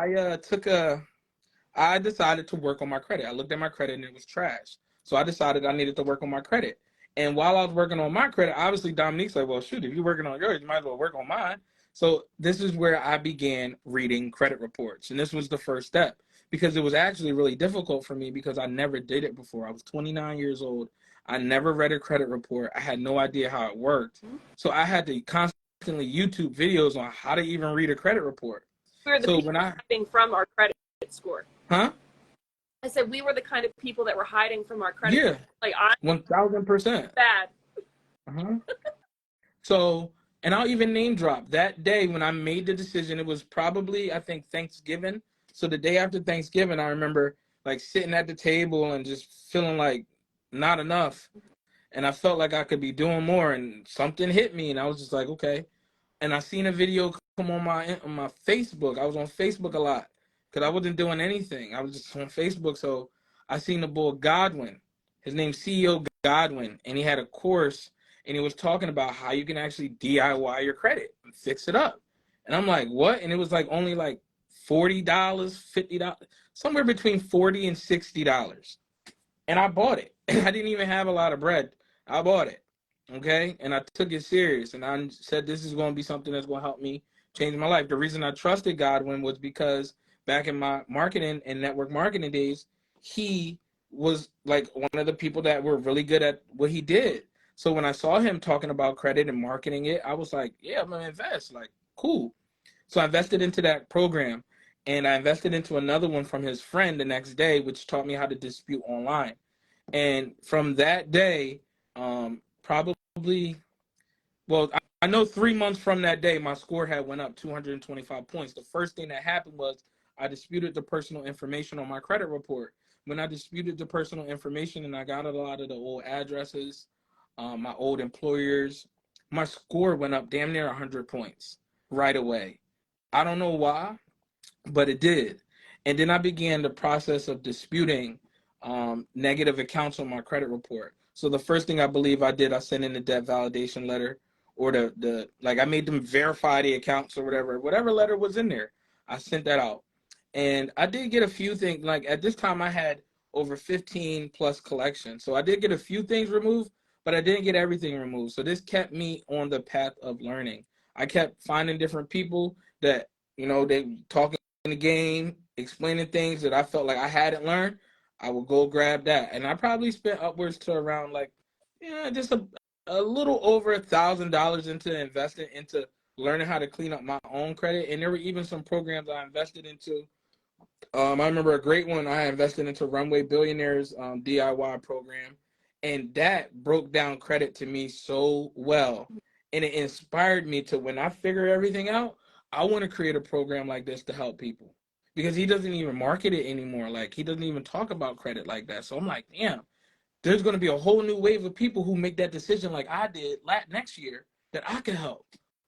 I decided to work on my credit. I looked at my credit and it was trash. So I decided I needed to work on my credit. And while I was working on my credit, obviously Dominique's like, well, shoot, if you're working on yours, you might as well work on mine. So this is where I began reading credit reports. And this was the first step because it was actually really difficult for me because I never did it before. I was 29 years old. I never read a credit report. I had no idea how it worked. So I had to constantly YouTube videos on how to even read a credit report. We were the So people when I hiding from our credit score. Huh? I said we were the kind of people that were hiding from our credit. Yeah. Like I'm 1000%. bad. So, and I'll even name drop that day when I made the decision. It was probably, I think, Thanksgiving. So the day after Thanksgiving, I remember like sitting at the table and just feeling like not enough. And I felt like I could be doing more. And something hit me, and I was just like, okay. And I seen a video come on my Facebook. I was on Facebook a lot because I wasn't doing anything. I was just on Facebook. So I seen the boy Godwin. His name's CEO Godwin, and he had a course, and he was talking about how you can actually DIY your credit and fix it up. And I'm like, what? And it was like only like $40, $50, somewhere between $40 and $60. And I bought it. I didn't even have a lot of bread. I bought it. Okay. And I took it serious. And I said, this is going to be something that's going to help me change my life. The reason I trusted Godwin was because back in my marketing and network marketing days, he was like one of the people that were really good at what he did. So when I saw him talking about credit and marketing it, I was like, yeah, I'm going to invest. Like, cool. So I invested into that program. And I invested into another one from his friend the next day, which taught me how to dispute online. And from that day, probably, well, I know 3 months from that day, my score had went up 225 points. The first thing that happened was I disputed the personal information on my credit report. When I disputed the personal information and I got a lot of the old addresses, my old employers, my score went up damn near 100 points right away. I don't know why, but it did. And then I began the process of disputing negative accounts on my credit report. So the first thing I believe I did, I sent in the debt validation letter, or the like I made them verify the accounts or whatever letter was in there. I sent that out. And I did get a few things, like at this time I had over 15 plus collections. So I did get a few things removed, but I didn't get everything removed. So this kept me on the path of learning. I kept finding different people that, they talking the game, explaining things that I felt like I hadn't learned. I would go grab that. And I probably spent upwards to around like, just a little over $1,000 into investing into learning how to clean up my own credit. And there were even some programs I invested into. I remember a great one I invested into Runway Billionaires DIY program. And that broke down credit to me so well. And it inspired me to, when I figure everything out, I want to create a program like this to help people, because he doesn't even market it anymore. Like, he doesn't even talk about credit like that. So I'm like, damn, there's going to be a whole new wave of people who make that decision like I did next year that I can help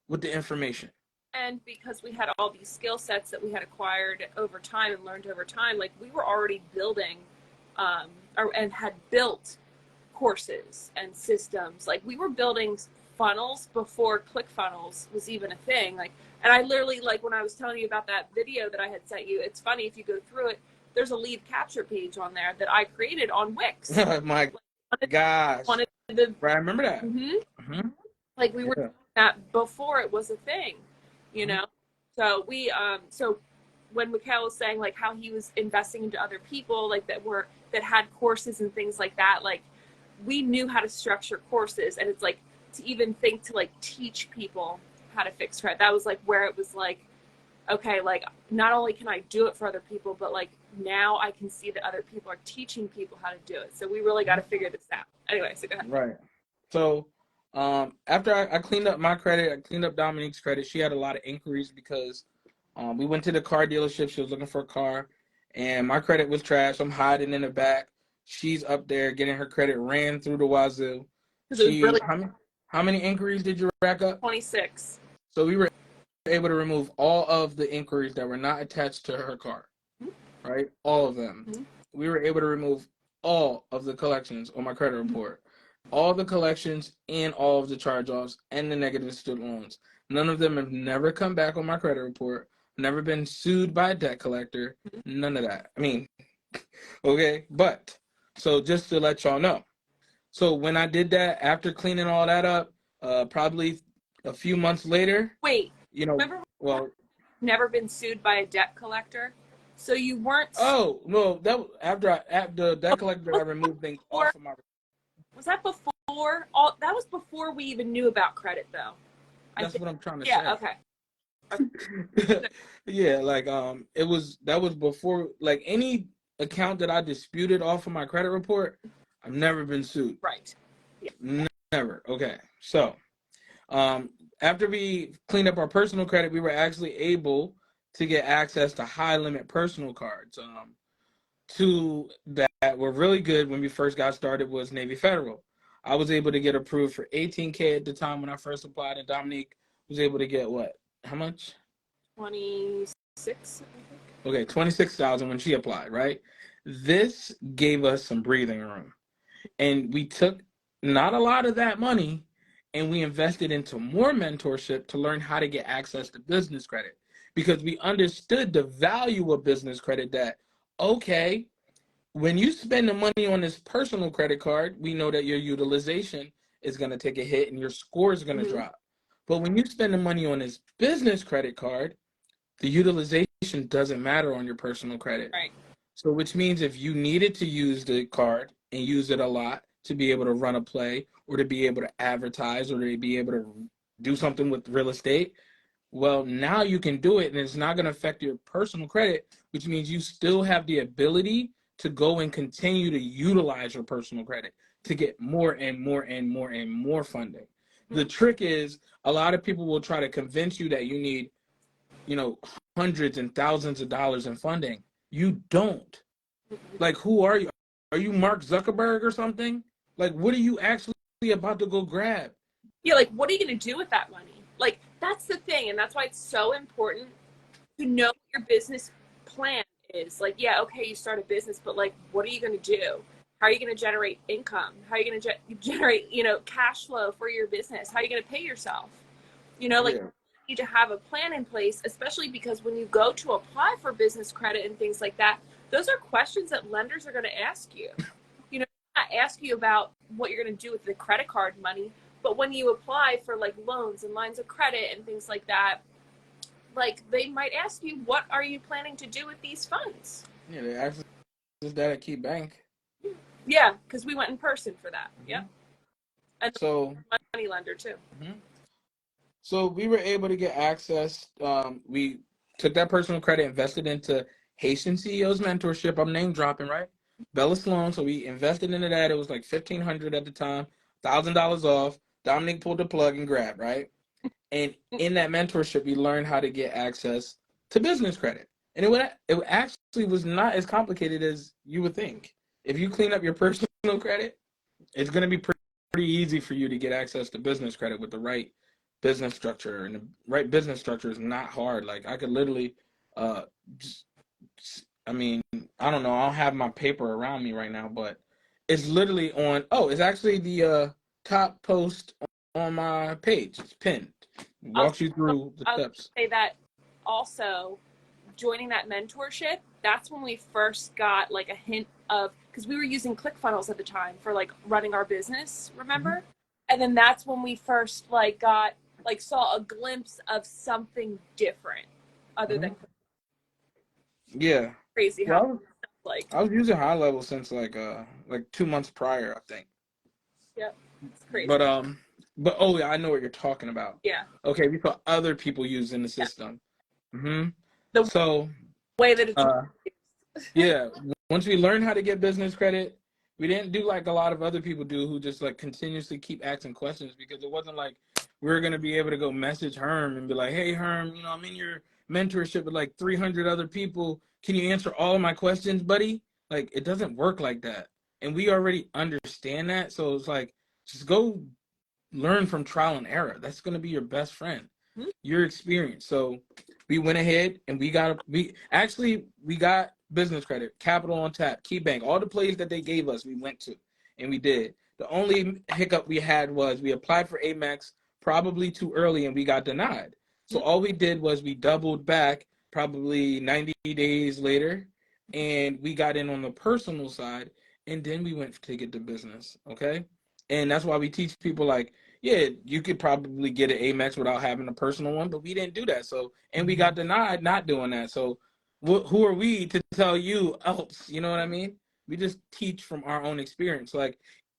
with the information. And because we had all these skill sets that we had acquired over time and learned over time, like we were already building and had built courses and systems. Like we were building funnels before ClickFunnels was even a thing. Like, and I literally, like when I was telling you about that video that I had sent you, it's funny if you go through it, there's a lead capture page on there that I created on Wix. Oh my gosh. One of the, Right, I remember that. like we were doing that before it was a thing, you know? So we, so when Mikhail was saying like how he was investing into other people, like that had courses and things like that, like we knew how to structure courses, and it's like to even think to like teach people how to fix credit. That was like where it was like, okay, like not only can I do it for other people, but like now I can see that other people are teaching people how to do it. So we really got to figure this out. Anyway, so go ahead. Right. So after I cleaned up my credit, I cleaned up Dominique's credit. She had a lot of inquiries because we went to the car dealership. She was looking for a car, and my credit was trash. I'm hiding in the back. She's up there getting her credit ran through the wazoo. Really, how many inquiries did you rack up? 26. So we were able to remove all of the inquiries that were not attached to her car, right? All of them. We were able to remove all of the collections on my credit report, all the collections and all of the charge-offs and the negative student loans. None of them have never come back on my credit report, never been sued by a debt collector, none of that. I mean, okay, but so just to let y'all know. So when I did that, after cleaning all that up, probably a few months later. Wait, you know, remember, well, never been sued by a debt collector, so you weren't. Oh no, that was after the debt collector, I removed things off of my. Was that before? All that was before we even knew about credit, though. That's what I'm trying to say. Yeah. Okay. Yeah, like that was before, like, any account that I disputed off of my credit report, I've never been sued. Right. Yeah. Never. Okay. So, after we cleaned up our personal credit, we were actually able to get access to high limit personal cards. Two that were really good when we first got started was Navy Federal. I was able to get approved for $18K at the time when I first applied, and Dominique was able to get what? How much? 26. Okay, 26,000 when she applied, right? This gave us some breathing room, and we took not a lot of that money and we invested into more mentorship to learn how to get access to business credit, because we understood the value of business credit. That, okay, when you spend the money on this personal credit card, we know that your utilization is going to take a hit and your score is going to drop. But when you spend the money on this business credit card, the utilization doesn't matter on your personal credit. Right. So which means if you needed to use the card and use it a lot to be able to run a play or to be able to advertise or to be able to do something with real estate, well, now you can do it and it's not going to affect your personal credit, which means you still have the ability to go and continue to utilize your personal credit to get more and more and more and more funding. The trick is, a lot of people will try to convince you that you need, hundreds and thousands of dollars in funding. You don't. Like, who are you? Are you Mark Zuckerberg or something? Like, what are you actually about to go grab? Yeah, like, what are you going to do with that money? Like, that's the thing, and that's why it's so important to know what your business plan is. Like, yeah, okay, you start a business, but, like, what are you going to do? How are you going to generate income? How are you going to generate, cash flow for your business? How are you going to pay yourself? You need to have a plan in place, especially because when you go to apply for business credit and things like that, those are questions that lenders are going to ask you. Not ask you about what you're going to do with the credit card money, but when you apply for like loans and lines of credit and things like that, like they might ask you, what are you planning to do with these funds? Yeah, they asked us that at Key Bank. Yeah, because we went in person for that. Yeah. And so money lender too. So we were able to get access. We took that personal credit, invested into Haitian CEOs mentorship. I'm name dropping, right? Bella Sloan. So we invested into that. It was like $1,500 at the time, $1,000 off. Dominique pulled the plug and grabbed, right? And in that mentorship, we learned how to get access to business credit. And it actually was not as complicated as you would think. If you clean up your personal credit, it's going to be pretty easy for you to get access to business credit with the right business structure. And the right business structure is not hard. Like, I could literally, I don't know, I don't have my paper around me right now, but it's literally it's actually the top post on my page. It's pinned. Walks you through the steps. Say that also, joining that mentorship, that's when we first got like a hint of, because we were using ClickFunnels at the time for like running our business, remember? And then that's when we first like got like saw a glimpse of something different other than Yeah. crazy how Well, like I was using high level since like 2 months prior, I think. yeah, it's crazy. But oh yeah, I know what you're talking about. Yeah. Okay, we saw other people using the Yeah. system. Mm-hmm. The So way that it's uh yeah, once we learned how to get business credit, we didn't do like a lot of other people do who just like continuously keep asking questions, because it wasn't like we are gonna be able to go message Herm and be like, hey Herm, I'm in your mentorship with like 300 other people. Can you answer all of my questions, buddy? Like it doesn't work like that. And we already understand that. So it's like just go learn from trial and error. That's gonna be your best friend, your experience. So we went ahead and we got business credit, Capital on Tap, Key Bank, all the plays that they gave us, we went to and we did. The only hiccup we had was we applied for Amex probably too early and we got denied. So all we did was we doubled back probably 90 days later and we got in on the personal side, and then we went to get the business. Okay. And that's why we teach people like, yeah, you could probably get an Amex without having a personal one, but we didn't do that. So, and we got denied not doing that. So, who are we to tell you else? You know what I mean? We just teach from our own experience. Like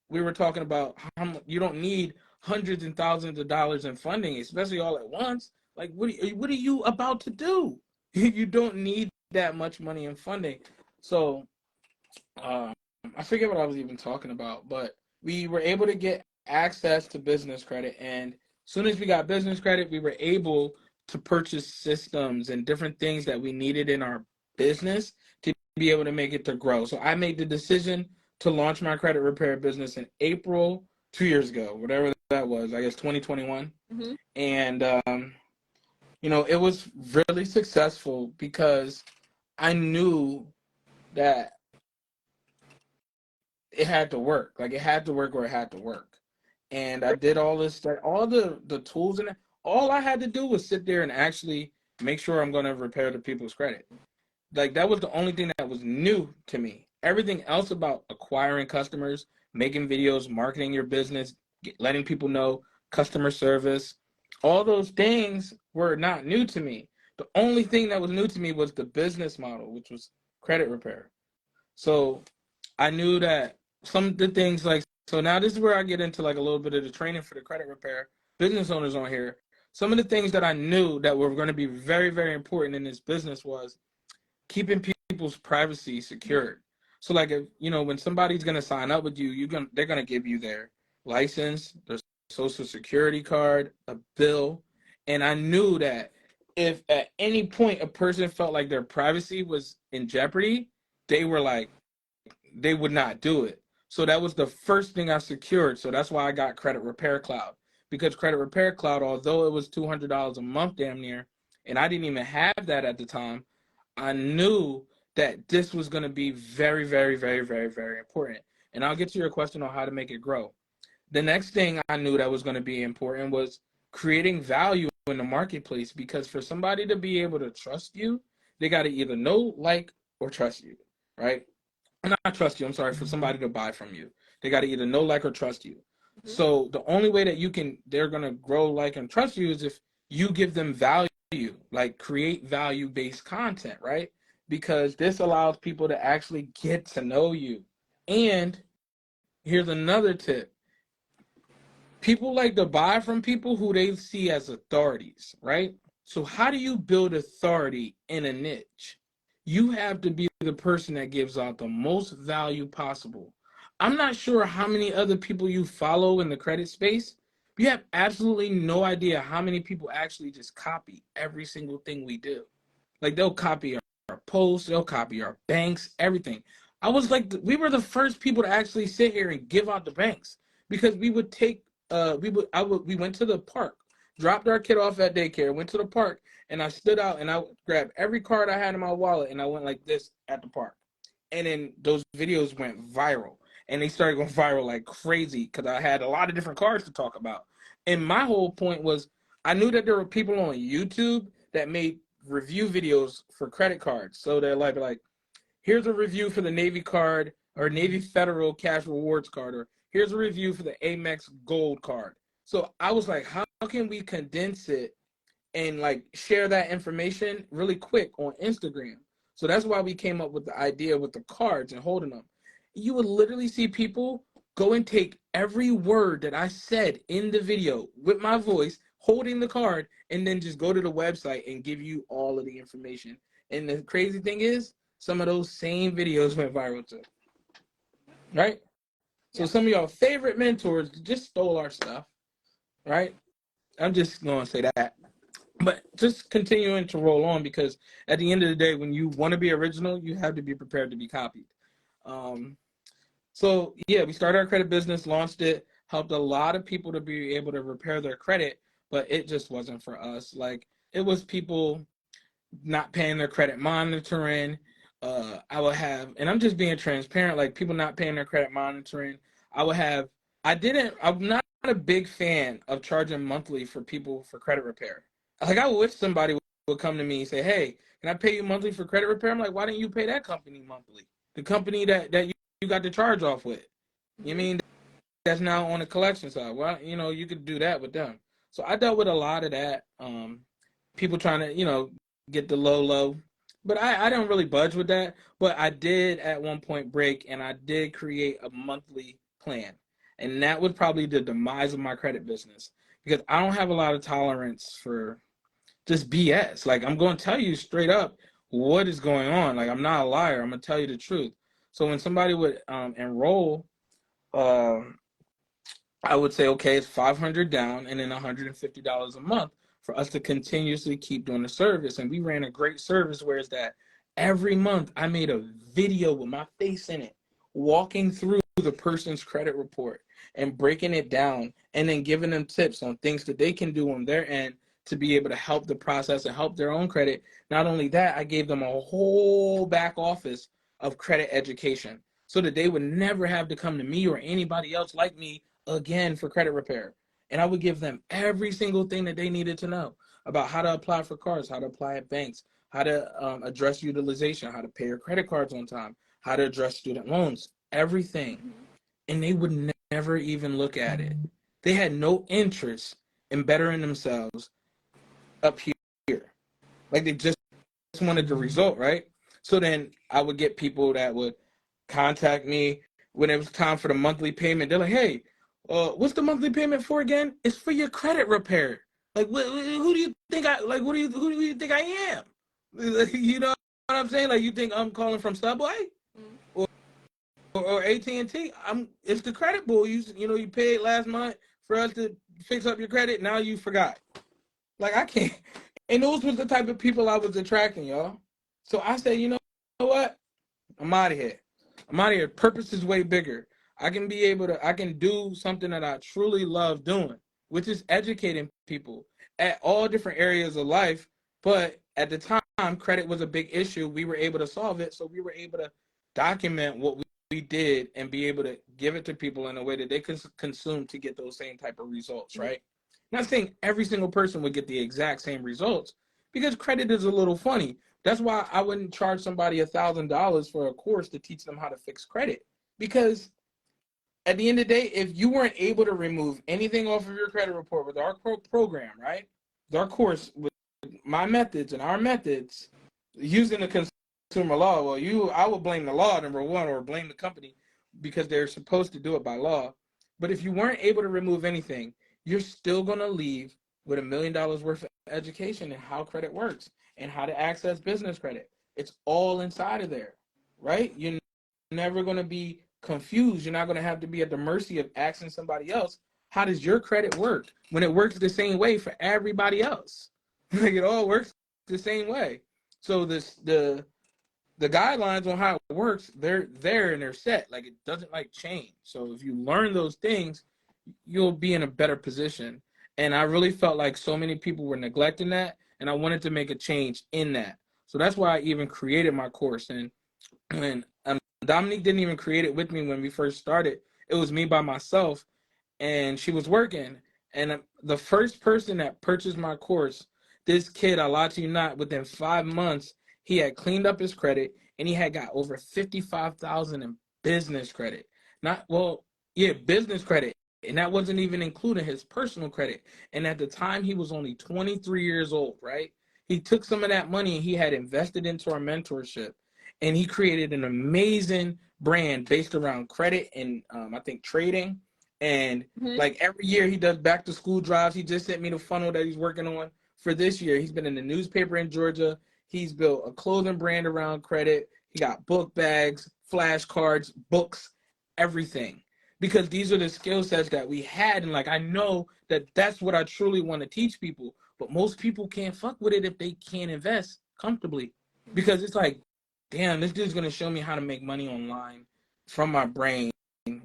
we were talking about, you don't need hundreds and thousands of dollars in funding, especially all at once. Like, what are you about to do? You don't need that much money in funding. So, um, I forget what I was even talking about, but we were able to get access to business credit. And as soon as we got business credit, we were able to purchase systems and different things that we needed in our business to be able to make it to grow. So I made the decision to launch my credit repair business in April 2 years ago, whatever that was, I guess 2021. And, it was really successful because I knew that it had to work. Like it had to work or it had to work. And I did all this, like all the tools in it. All I had to do was sit there and actually make sure I'm going to repair the people's credit. Like that was the only thing that was new to me. Everything else about acquiring customers, making videos, marketing your business, letting people know, customer service, all those things were not new to me. The only thing that was new to me was the business model, which was credit repair. So I knew that some of the things like, so now this is where I get into like a little bit of the training for the credit repair business owners on here. Some of the things that I knew that were going to be very, very important in this business was keeping people's privacy secured. So like if, when somebody's going to sign up with you, they're going to give you their license, their social security card, a bill. And I knew that if at any point a person felt like their privacy was in jeopardy, they were like, they would not do it. So that was the first thing I secured. So that's why I got Credit Repair Cloud. Because Credit Repair Cloud, although it was $200 a month damn near, and I didn't even have that at the time, I knew that this was going to be very, very, very, very, very important. And I'll get to your question on how to make it grow. The next thing I knew that was going to be important was creating value in the marketplace, because for somebody to be able to trust you, they got to either know, like, or trust you, right? Not trust you, I'm sorry, for somebody to buy from you. They got to either know, like, or trust you. So the only way that they're going to grow, like, and trust you is if you give them value, like create value-based content, right? Because this allows people to actually get to know you. And here's another tip. People like to buy from people who they see as authorities, right? So how do you build authority in a niche? You have to be the person that gives out the most value possible. I'm not sure how many other people you follow in the credit space. You have absolutely no idea how many people actually just copy every single thing we do. Like they'll copy our posts, they'll copy our banks, everything. I was like, we were the first people to actually sit here and give out the banks, because we would take, we went to the park, dropped our kid off at daycare, went to the park, and I stood out and I grabbed every card I had in my wallet and I went like this at the park. And then those videos went viral, and they started going viral like crazy because I had a lot of different cards to talk about. And my whole point was I knew that there were people on YouTube that made review videos for credit cards. So they're like, here's a review for the Navy card or Navy Federal Cash Rewards card, or here's a review for the Amex Gold card. So I was like, how can we condense it and like share that information really quick on Instagram? So that's why we came up with the idea with the cards and holding them. You would literally see people go and take every word that I said in the video with my voice, holding the card, and then just go to the website and give you all of the information. And the crazy thing is, some of those same videos went viral too. Right? So some of y'all favorite mentors just stole our stuff. Right? I'm just going to say that. But just continuing to roll on, because at the end of the day, when you want to be original, you have to be prepared to be copied. So yeah, we started our credit business, launched it, helped a lot of people to be able to repair their credit, but it just wasn't for us. Like, it was people not paying their credit monitoring. I would have, and I'm just being transparent, like people not paying their credit monitoring. I'm not a big fan of charging monthly for people for credit repair. Like, I wish somebody would come to me and say, hey, can I pay you monthly for credit repair? I'm like, why didn't you pay that company monthly? The company that you got the charge off with. You mean that's now on the collection side? Well, you could do that with them. So I dealt with a lot of that. People trying to, get the low. But I don't really budge with that. But I did at one point break, and I did create a monthly plan. And that was probably the demise of my credit business, because I don't have a lot of tolerance for just BS. Like, I'm going to tell you straight up what is going on. Like, I'm not a liar. I'm going to tell you the truth. So when somebody would enroll, I would say, okay, it's $500 down and then $150 a month for us to continuously keep doing the service. And we ran a great service, whereas that every month I made a video with my face in it, walking through the person's credit report and breaking it down, and then giving them tips on things that they can do on their end to be able to help the process and help their own credit. Not only that, I gave them a whole back office of credit education so that they would never have to come to me or anybody else like me again for credit repair. And I would give them every single thing that they needed to know about how to apply for cards, how to apply at banks, how to address utilization, how to pay your credit cards on time, how to address student loans, everything. And they would never even look at it. They had no interest in bettering themselves up here. Like, they just wanted the result, right? So then I would get people that would contact me when it was time for the monthly payment. They're like, hey, what's the monthly payment for again? It's for your credit repair. Like, who do you think who do you think I am? You know what I'm saying? Like, you think I'm calling from Subway or AT&T? It's the credit bull. You paid last month for us to fix up your credit. Now you forgot. Like, I can't. And those was the type of people I was attracting, y'all. So I said, you know what? I'm out of here. Purpose is way bigger. I can do something that I truly love doing, which is educating people at all different areas of life. But at the time, credit was a big issue. We were able to solve it. So we were able to document what we did and be able to give it to people in a way that they could consume to get those same type of results, right? Not saying every single person would get the exact same results, because credit is a little funny. That's why I wouldn't charge somebody $1,000 for a course to teach them how to fix credit. Because at the end of the day, if you weren't able to remove anything off of your credit report with our program, right? With our course, with my methods and our methods, using the consumer law, I would blame the law, number one, or blame the company, because they're supposed to do it by law. But if you weren't able to remove anything, you're still going to leave with $1 million worth of education and how credit works and how to access business credit. It's all inside of there, right? You're never going to be confused. You're not going to have to be at the mercy of asking somebody else, how does your credit work, when it works the same way for everybody else? Like, it all works the same way. So the guidelines on how it works, they're there and they're set. Like, it doesn't change. So if you learn those things, you'll be in a better position. And I really felt like so many people were neglecting that, and I wanted to make a change in that. So that's why I even created my course. And Dominique didn't even create it with me when we first started. It was me by myself, and she was working. And the first person that purchased my course, this kid, I lie to you not, within 5 months, he had cleaned up his credit. and he had got over 55,000 in business credit. Business credit, and that wasn't even including his personal credit. And at the time, he was only 23 years old, right? He took some of that money and he had invested into our mentorship, and he created an amazing brand based around credit and I think trading. And like every year, he does back to school drives. He just sent me the funnel that he's working on for this year. He's been in the newspaper in Georgia. He's built a clothing brand around credit. He got book bags, flashcards, books, everything. Because these are the skill sets that we had. And like, I know that that's what I truly want to teach people. But most people can't fuck with it if they can't invest comfortably. Because it's like, damn, this dude's going to show me how to make money online from my brain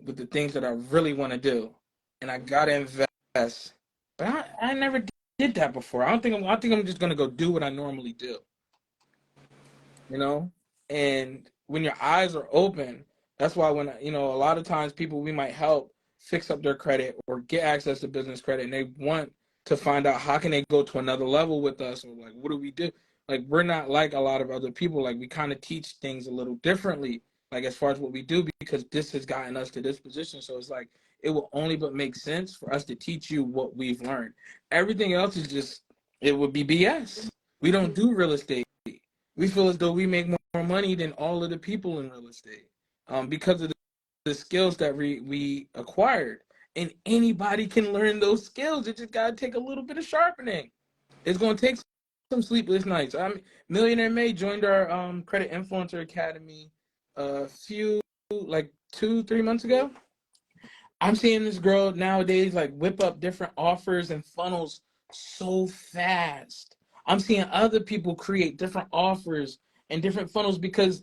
with the things that I really want to do. And I got to invest. But I never did that before. I think I'm just going to go do what I normally do. You know? And when your eyes are open, that's why when, a lot of times people we might help fix up their credit or get access to business credit, and they want to find out how can they go to another level with us, or like, what do we do? Like, we're not like a lot of other people. Like, we kind of teach things a little differently, like as far as what we do, because this has gotten us to this position. So it's like, it will only but make sense for us to teach you what we've learned. Everything else is just, it would be BS. We don't do real estate. We feel as though we make more money than all of the people in real estate, because of the skills that we acquired. And anybody can learn those skills. It just got to take a little bit of sharpening. It's going to take some sleepless nights. Millionaire May joined our Credit Influencer Academy a few, like 2-3 months ago. I'm seeing this girl nowadays like whip up different offers and funnels so fast. I'm seeing other people create different offers and different funnels because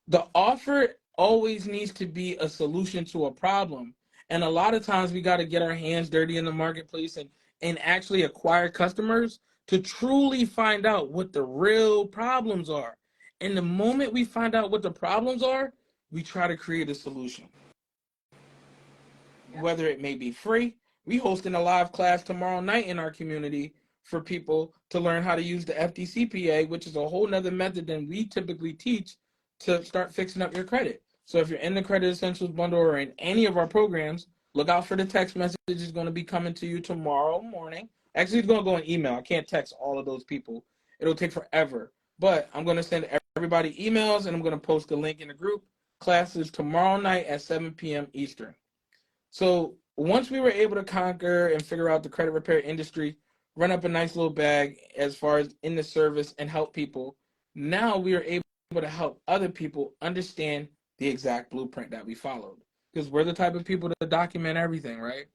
the offer always needs to be a solution to a problem. And a lot of times we got to get our hands dirty in the marketplace and actually acquire customers to truly find out what the real problems are. And the moment we find out what the problems are, we try to create a solution. Whether it may be free. We hosting a live class tomorrow night in our community for people to learn how to use the FDCPA, which is a whole nother method than we typically teach to start fixing up your credit. So if you're in the Credit Essentials Bundle or in any of our programs, look out for the text message. It's going to be coming to you tomorrow morning. Actually, it's going to go in email. I can't text all of those people. It'll take forever. But I'm going to send everybody emails, and I'm going to post the link in the group. Classes tomorrow night at 7 p.m. Eastern. So once we were able to conquer and figure out the credit repair industry, run up a nice little bag as far as in the service and help people, now we are able to help other people understand the exact blueprint that we followed. Because we're the type of people that document everything, right?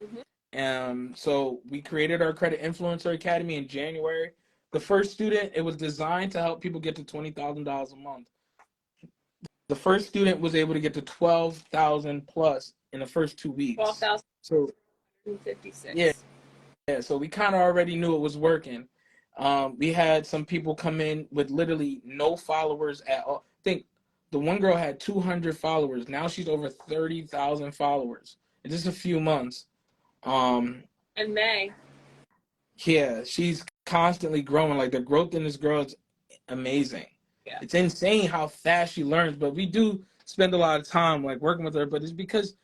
So we created our Credit Influencer Academy in January. The first student, it was designed to help people get to $20,000 a month. The first student was able to get to 12,000 plus in the first 2 weeks. 12,056. Yeah. So we kind of already knew it was working. We had some people come in with literally no followers at all. I think the one girl had 200 followers. Now she's over 30,000 followers in just a few months. And May. Yeah, she's constantly growing. Like, the growth in this girl is amazing. Yeah. It's insane how fast she learns, but we do spend a lot of time like working with her, but it's because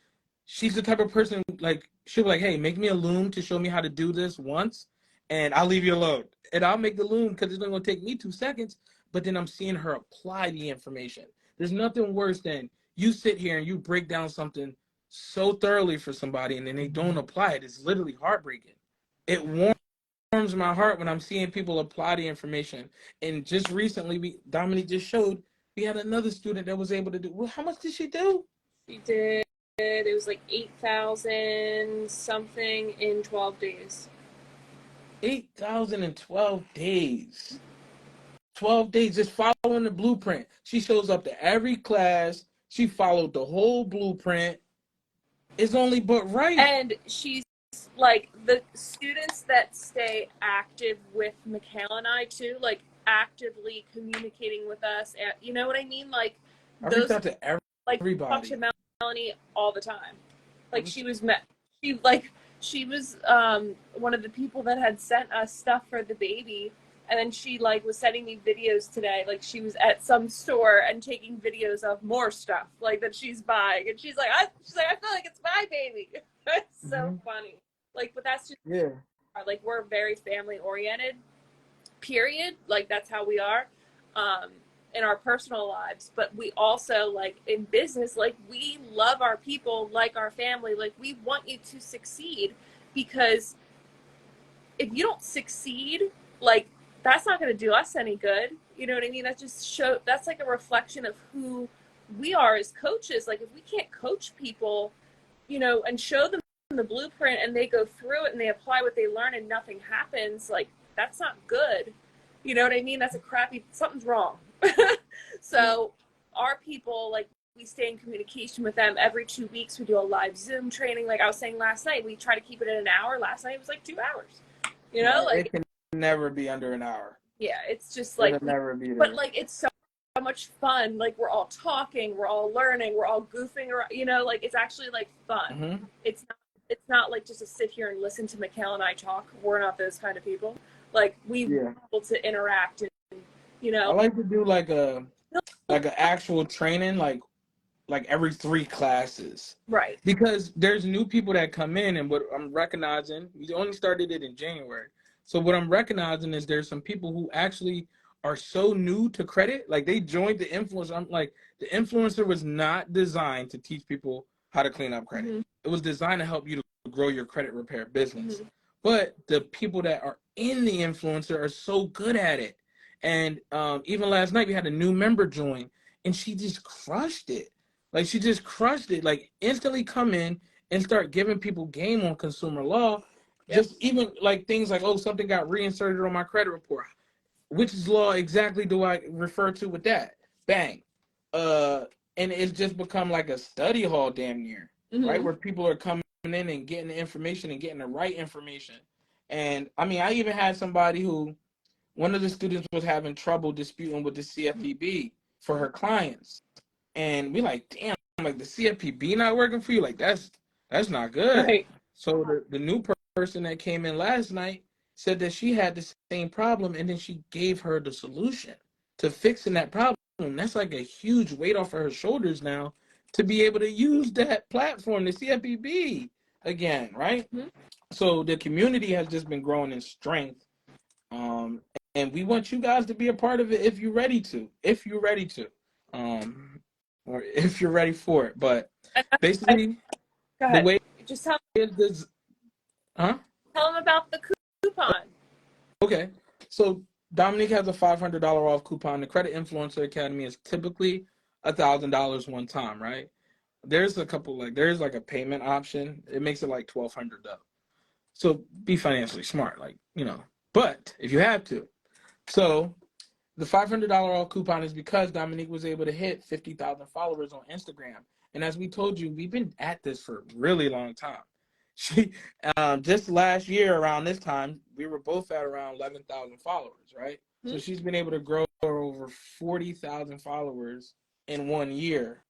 she's the type of person, like, she'll be like, hey, make me a loom to show me how to do this once, and I'll leave you alone. And I'll make the loom because it's not going to take me 2 seconds, but then I'm seeing her apply the information. There's nothing worse than you sit here and you break down something so thoroughly for somebody and then they don't apply it. It's literally heartbreaking. It warms my heart when I'm seeing people apply the information. And just recently, Dominique just showed, we had another student that was able to do, well, how much did she do? She did, it was like 8,000 something in 12 days. 8,000 in 12 days. 12 days just following the blueprint. She shows up to every class. She followed the whole blueprint. It's only but right. And she's like, the students that stay active with Michaela and I too, like actively communicating with us, and you know what I mean? Like, I reached out to everybody. Like, talk to Melanie all the time. Like, she was one of the people that had sent us stuff for the baby. And then she like was sending me videos today, like she was at some store and taking videos of more stuff like that she's buying, and she's like, I feel like it's my baby. It's so funny. Like, but that's just like we're very family oriented. Period. Like that's how we are. In our personal lives, but we also like in business, like we love our people like our family. Like we want you to succeed, because if you don't succeed, like that's not going to do us any good. You know what I mean? That just that's like a reflection of who we are as coaches. Like if we can't coach people, you know, and show them the blueprint and they go through it and they apply what they learn and nothing happens, like that's not good. You know what I mean? That's a crappy, something's wrong. So our people, like we stay in communication with them every 2 weeks. We do a live Zoom training. Like I was saying last night, we try to keep it at an hour. Last night it was like 2 hours. You know, like it can never be under an hour. Yeah, it's just like, never be there. But like it's so much fun. Like we're all talking, we're all learning, we're all goofing around. You know, like it's actually like fun. It's not like just to sit here and listen to Mikhail and I talk. We're not those kind of people. Like we able to interact, and you know. I like to do like an actual training, like every 3 classes. Right. Because there's new people that come in, and what I'm recognizing, we only started it in January. So what I'm recognizing is there's some people who actually are so new to credit, like they joined the influencer. I'm like, the influencer was not designed to teach people how to clean up credit. It was designed to help you to grow your credit repair business. But the people that are in the influencer are so good at it. And even last night we had a new member join, and she just crushed it. Like she just crushed it. Like instantly come in and start giving people game on consumer law. Just even like things like, oh, something got reinserted on my credit report. Which law exactly do I refer to with that? Bang. And it's just become like a study hall damn near, right? Where people are coming in and getting the information and getting the right information. And I mean, I even had somebody who, one of the students was having trouble disputing with the CFPB for her clients. And we like, damn, like the CFPB not working for you? Like that's not good. Right. So the new person that came in last night said that she had the same problem, and then she gave her the solution to fixing that problem. That's like a huge weight off of her shoulders now to be able to use that platform, the CFPB, again, right? So the community has just been growing in strength. And we want you guys to be a part of it if you're ready to. Or if you're ready for it. But basically, the way just tell this, Tell them about the coupon. Okay, so Dominique has a $500 off coupon. The Credit Influencer Academy is typically $1,000 one time, right? There's a couple there's like a payment option. It makes it like $1,200 though. So be financially smart, But if you have to, so the $500 off coupon is because Dominique was able to hit 50,000 followers on Instagram, and as we told you, we've been at this for a really long time. She just last year around this time, we were both at around 11,000 followers, right? So she's been able to grow over 40,000 followers in 1 year.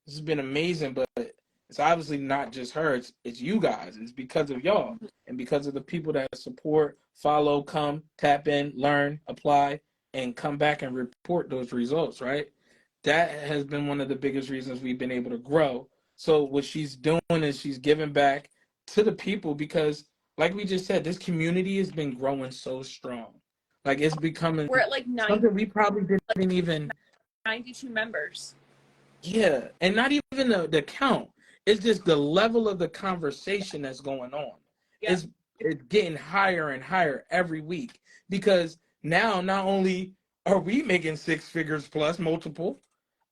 This has been amazing, but it's obviously not just her. It's you guys. It's because of y'all and because of the people that support, follow, come, tap in, learn, apply, and come back and report those results, right? That has been one of the biggest reasons we've been able to grow. So what she's doing is she's giving back to the people because, like we just said, this community has been growing so strong. Like it's becoming we're at like something we probably didn't even 92 members. Yeah, and not even the count. It's just the level of the conversation that's going on. Yeah. It's getting higher and higher every week because now not only are we making 6 figures plus multiple,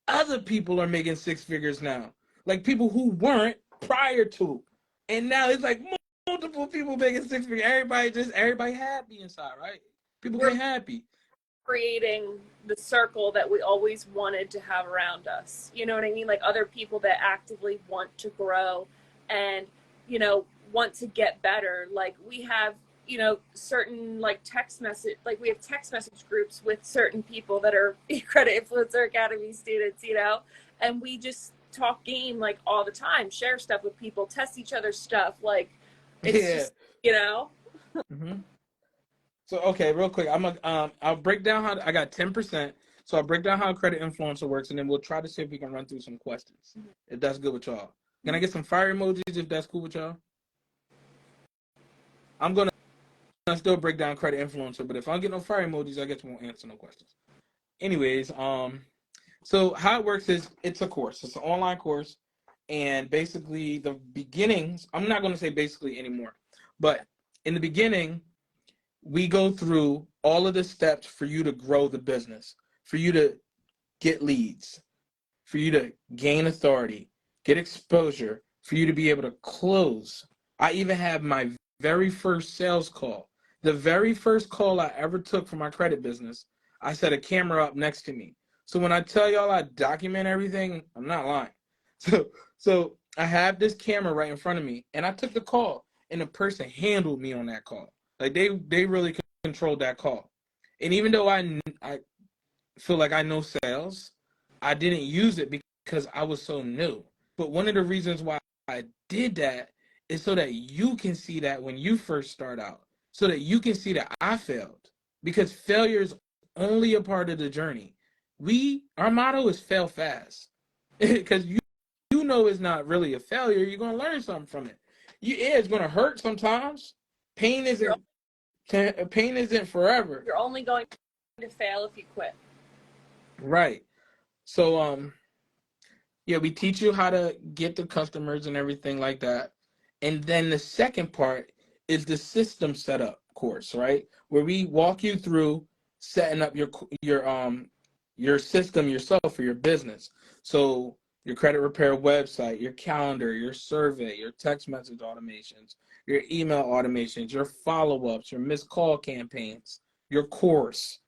other people are making 6 figures now. Like people who weren't prior to. And now it's like multiple people making 6 figures. Everybody happy inside, right? People get happy. Creating the circle that we always wanted to have around us. You know what I mean? Like other people that actively want to grow and, want to get better. Like we have, certain like text message, like we have text message groups with certain people that are Credit Influencer Academy students, and we just talk game like all the time, share stuff with people, test each other's stuff. Like it's just, Mm-hmm. So okay, real quick, I'll break down how I got 10%. So I'll break down how a credit influencer works, and then we'll try to see if we can run through some questions. If that's good with y'all. Can I get some fire emojis if that's cool with y'all? I'm gonna still break down credit influencer, but if I don't get no fire emojis, I guess we won't answer no questions. Anyways, so how it works is it's a course. It's an online course, and basically the beginnings. I'm not gonna say basically anymore, but in the beginning, we go through all of the steps for you to grow the business, for you to get leads, for you to gain authority, get exposure, for you to be able to close. I even have my very first sales call. The very first call I ever took for my credit business, I set a camera up next to me. So when I tell y'all I document everything, I'm not lying. So I have this camera right in front of me, and I took the call, and the person handled me on that call. Like they really controlled that call. And even though I feel like I know sales, I didn't use it because I was so new. But one of the reasons why I did that is so that you can see that when you first start out, so that you can see that I failed. Because failure is only a part of the journey. Our motto is fail fast. Because you know it's not really a failure. You're gonna learn something from it. Yeah, it's gonna hurt sometimes. Pain isn't pain isn't forever. You're only going to fail if you quit. Right. So yeah, we teach you how to get the customers and everything like that. And then the second part is the system setup course, right? Where we walk you through setting up your system yourself for your business. So your credit repair website, your calendar, your survey, your text message automations, your email automations, your follow-ups, your missed call campaigns, your course,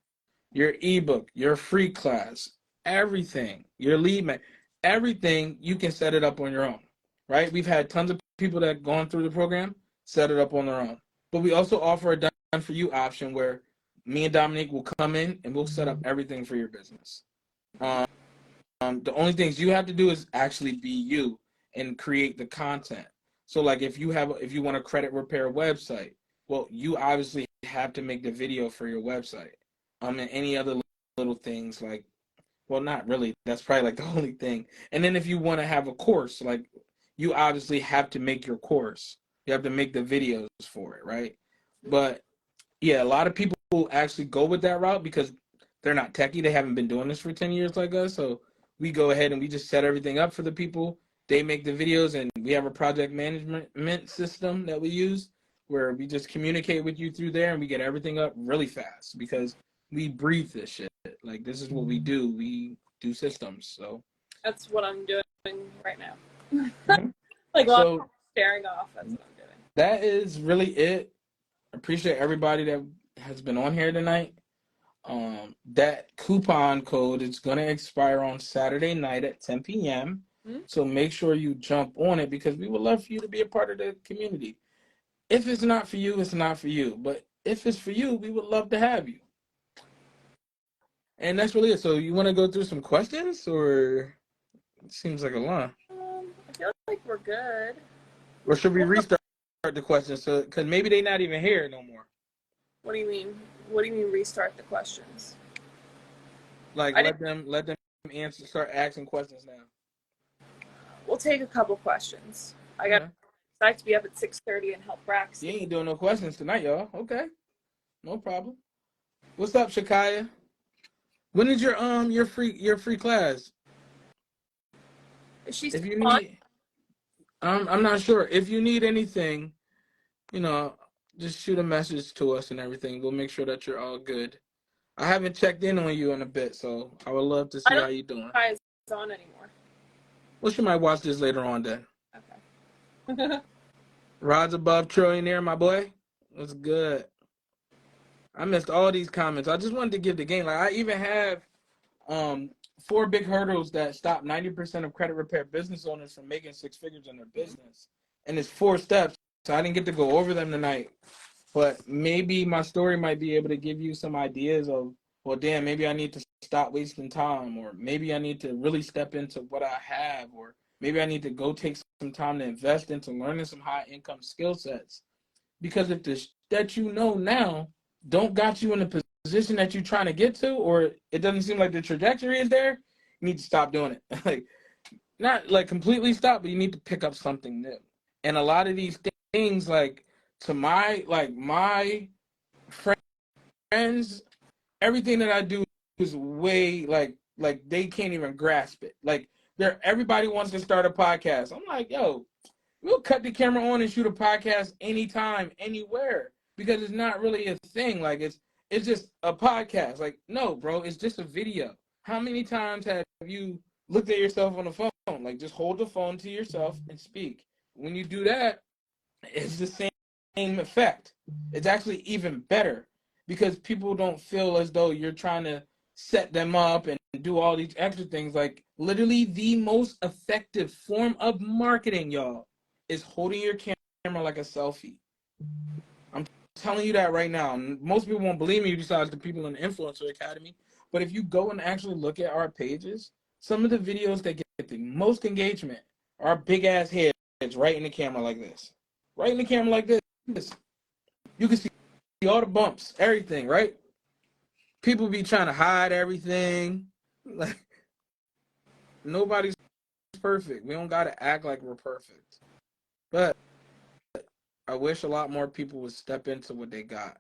your ebook, your free class, everything, your lead mag, everything, you can set it up on your own, right? We've had tons of people that have gone through the program, set it up on their own. But we also offer a done for you option where me and Dominique will come in and we'll set up everything for your business. The only things you have to do is actually be you and create the content. So like if you want a credit repair website, well, you obviously have to make the video for your website. And any other little things like, well, not really. That's probably like the only thing. And then if you want to have a course, like you obviously have to make your course. You have to make the videos for it, right? But yeah, a lot of people actually go with that route because they're not techie. They haven't been doing this for 10 years like us. So we go ahead and we just set everything up for the people. They make the videos, and we have a project management system that we use where we just communicate with you through there, and we get everything up really fast because we breathe this shit. Like this is what we do. We do systems. So That's what I'm doing right now. mm-hmm. Like so, staring off. That's what I'm doing. That is really it. Appreciate everybody that has been on here tonight. That coupon code is going to expire on Saturday night at 10 p.m. Mm-hmm. So make sure you jump on it because we would love for you to be a part of the community. If it's not for you, it's not for you. But if it's for you, we would love to have you. And that's really it. So you want to go through some questions, or it seems like a lot? I feel like we're good. Or should we restart the questions? So because maybe they're not even here no more. What do you mean? What do you mean restart the questions? Like let them answer, start asking questions now. We'll take a couple questions. I got to be up at 6:30 and help Brax. You ain't doing no questions tonight, y'all. Okay, no problem. What's up, Shakaya? When is your free class? Is she if you need, I'm not sure. If you need anything, just shoot a message to us and everything. We'll make sure that you're all good. I haven't checked in on you in a bit, so I would love to see how you're doing. I don't on anymore. Well, she might watch this later on then. Okay. Rod's above trillionaire, my boy. What's good? I missed all these comments. I just wanted to give the game. Like I even have 4 big hurdles that stop 90% of credit repair business owners from making 6 figures in their business. And it's 4 steps. So I didn't get to go over them tonight. But maybe my story might be able to give you some ideas of, well, damn, maybe I need to stop wasting time, or maybe I need to really step into what I have, or maybe I need to go take some time to invest into learning some high income skill sets. Because if that you know now, don't got you in the position that you're trying to get to, or it doesn't seem like the trajectory is there, you need to stop doing it. Like, not like completely stop, but you need to pick up something new. And a lot of these things, like, to my friends, everything that I do is way like they can't even grasp it. Like, everybody wants to start a podcast. I'm like, yo, we'll cut the camera on and shoot a podcast anytime, anywhere, because it's not really a thing. Like, it's just a podcast. Like, no, bro, it's just a video. How many times have you looked at yourself on the phone? Like, just hold the phone to yourself and speak. When you do that, it's the same effect. It's actually even better because people don't feel as though you're trying to set them up and do all these extra things. Like, literally the most effective form of marketing, y'all, is holding your camera like a selfie. I'm telling you that right now. Most people won't believe me besides the people in the Influencer Academy. But if you go and actually look at our pages, some of the videos that get the most engagement are big ass heads right in the camera like this. Right in the camera like this. You can see all the bumps, everything, right? People be trying to hide everything. Like, nobody's perfect. We don't gotta act like we're perfect. But I wish a lot more people would step into what they got.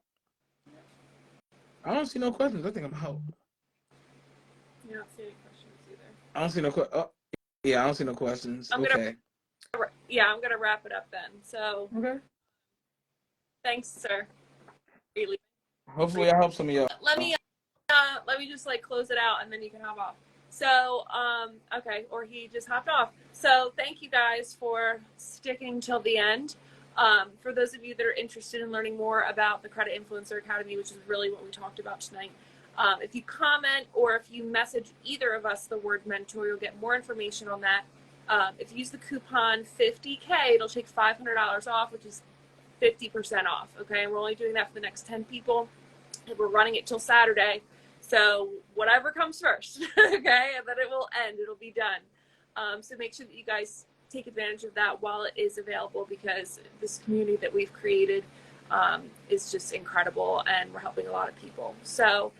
I don't see no questions. I think I'm out. You don't see any questions either. I don't see no questions. Oh, yeah, I don't see no questions. I'm gonna wrap it up then. So, Okay. thanks, sir. Hopefully I help some of y'all. Let me just like close it out and then you can hop off. So, okay, or he just hopped off. So thank you guys for sticking till the end. For those of you that are interested in learning more about the Credit Influencer Academy, which is really what we talked about tonight, if you comment or if you message either of us the word mentor, you'll get more information on that. If you use the coupon 50K, it'll take $500 off, which is 50% off. Okay, we're only doing that for the next 10 people, and we're running it till Saturday. So whatever comes first, okay, and then it will end. It'll be done. So make sure that you guys take advantage of that while it is available, because this community that we've created is just incredible, and we're helping a lot of people. So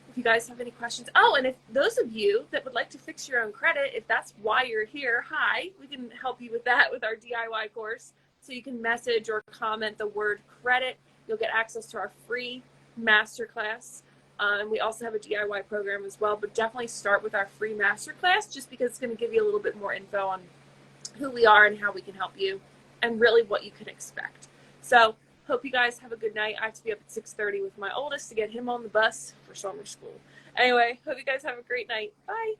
if you guys have any questions, and if those of you that would like to fix your own credit, if that's why you're here, hi, we can help you with that with our DIY course. So you can message or comment the word credit. You'll get access to our free masterclass. And we also have a DIY program as well, but definitely start with our free masterclass just because it's going to give you a little bit more info on who we are and how we can help you and really what you can expect. So hope you guys have a good night. I have to be up at 6:30 with my oldest to get him on the bus for summer school. Anyway, hope you guys have a great night. Bye.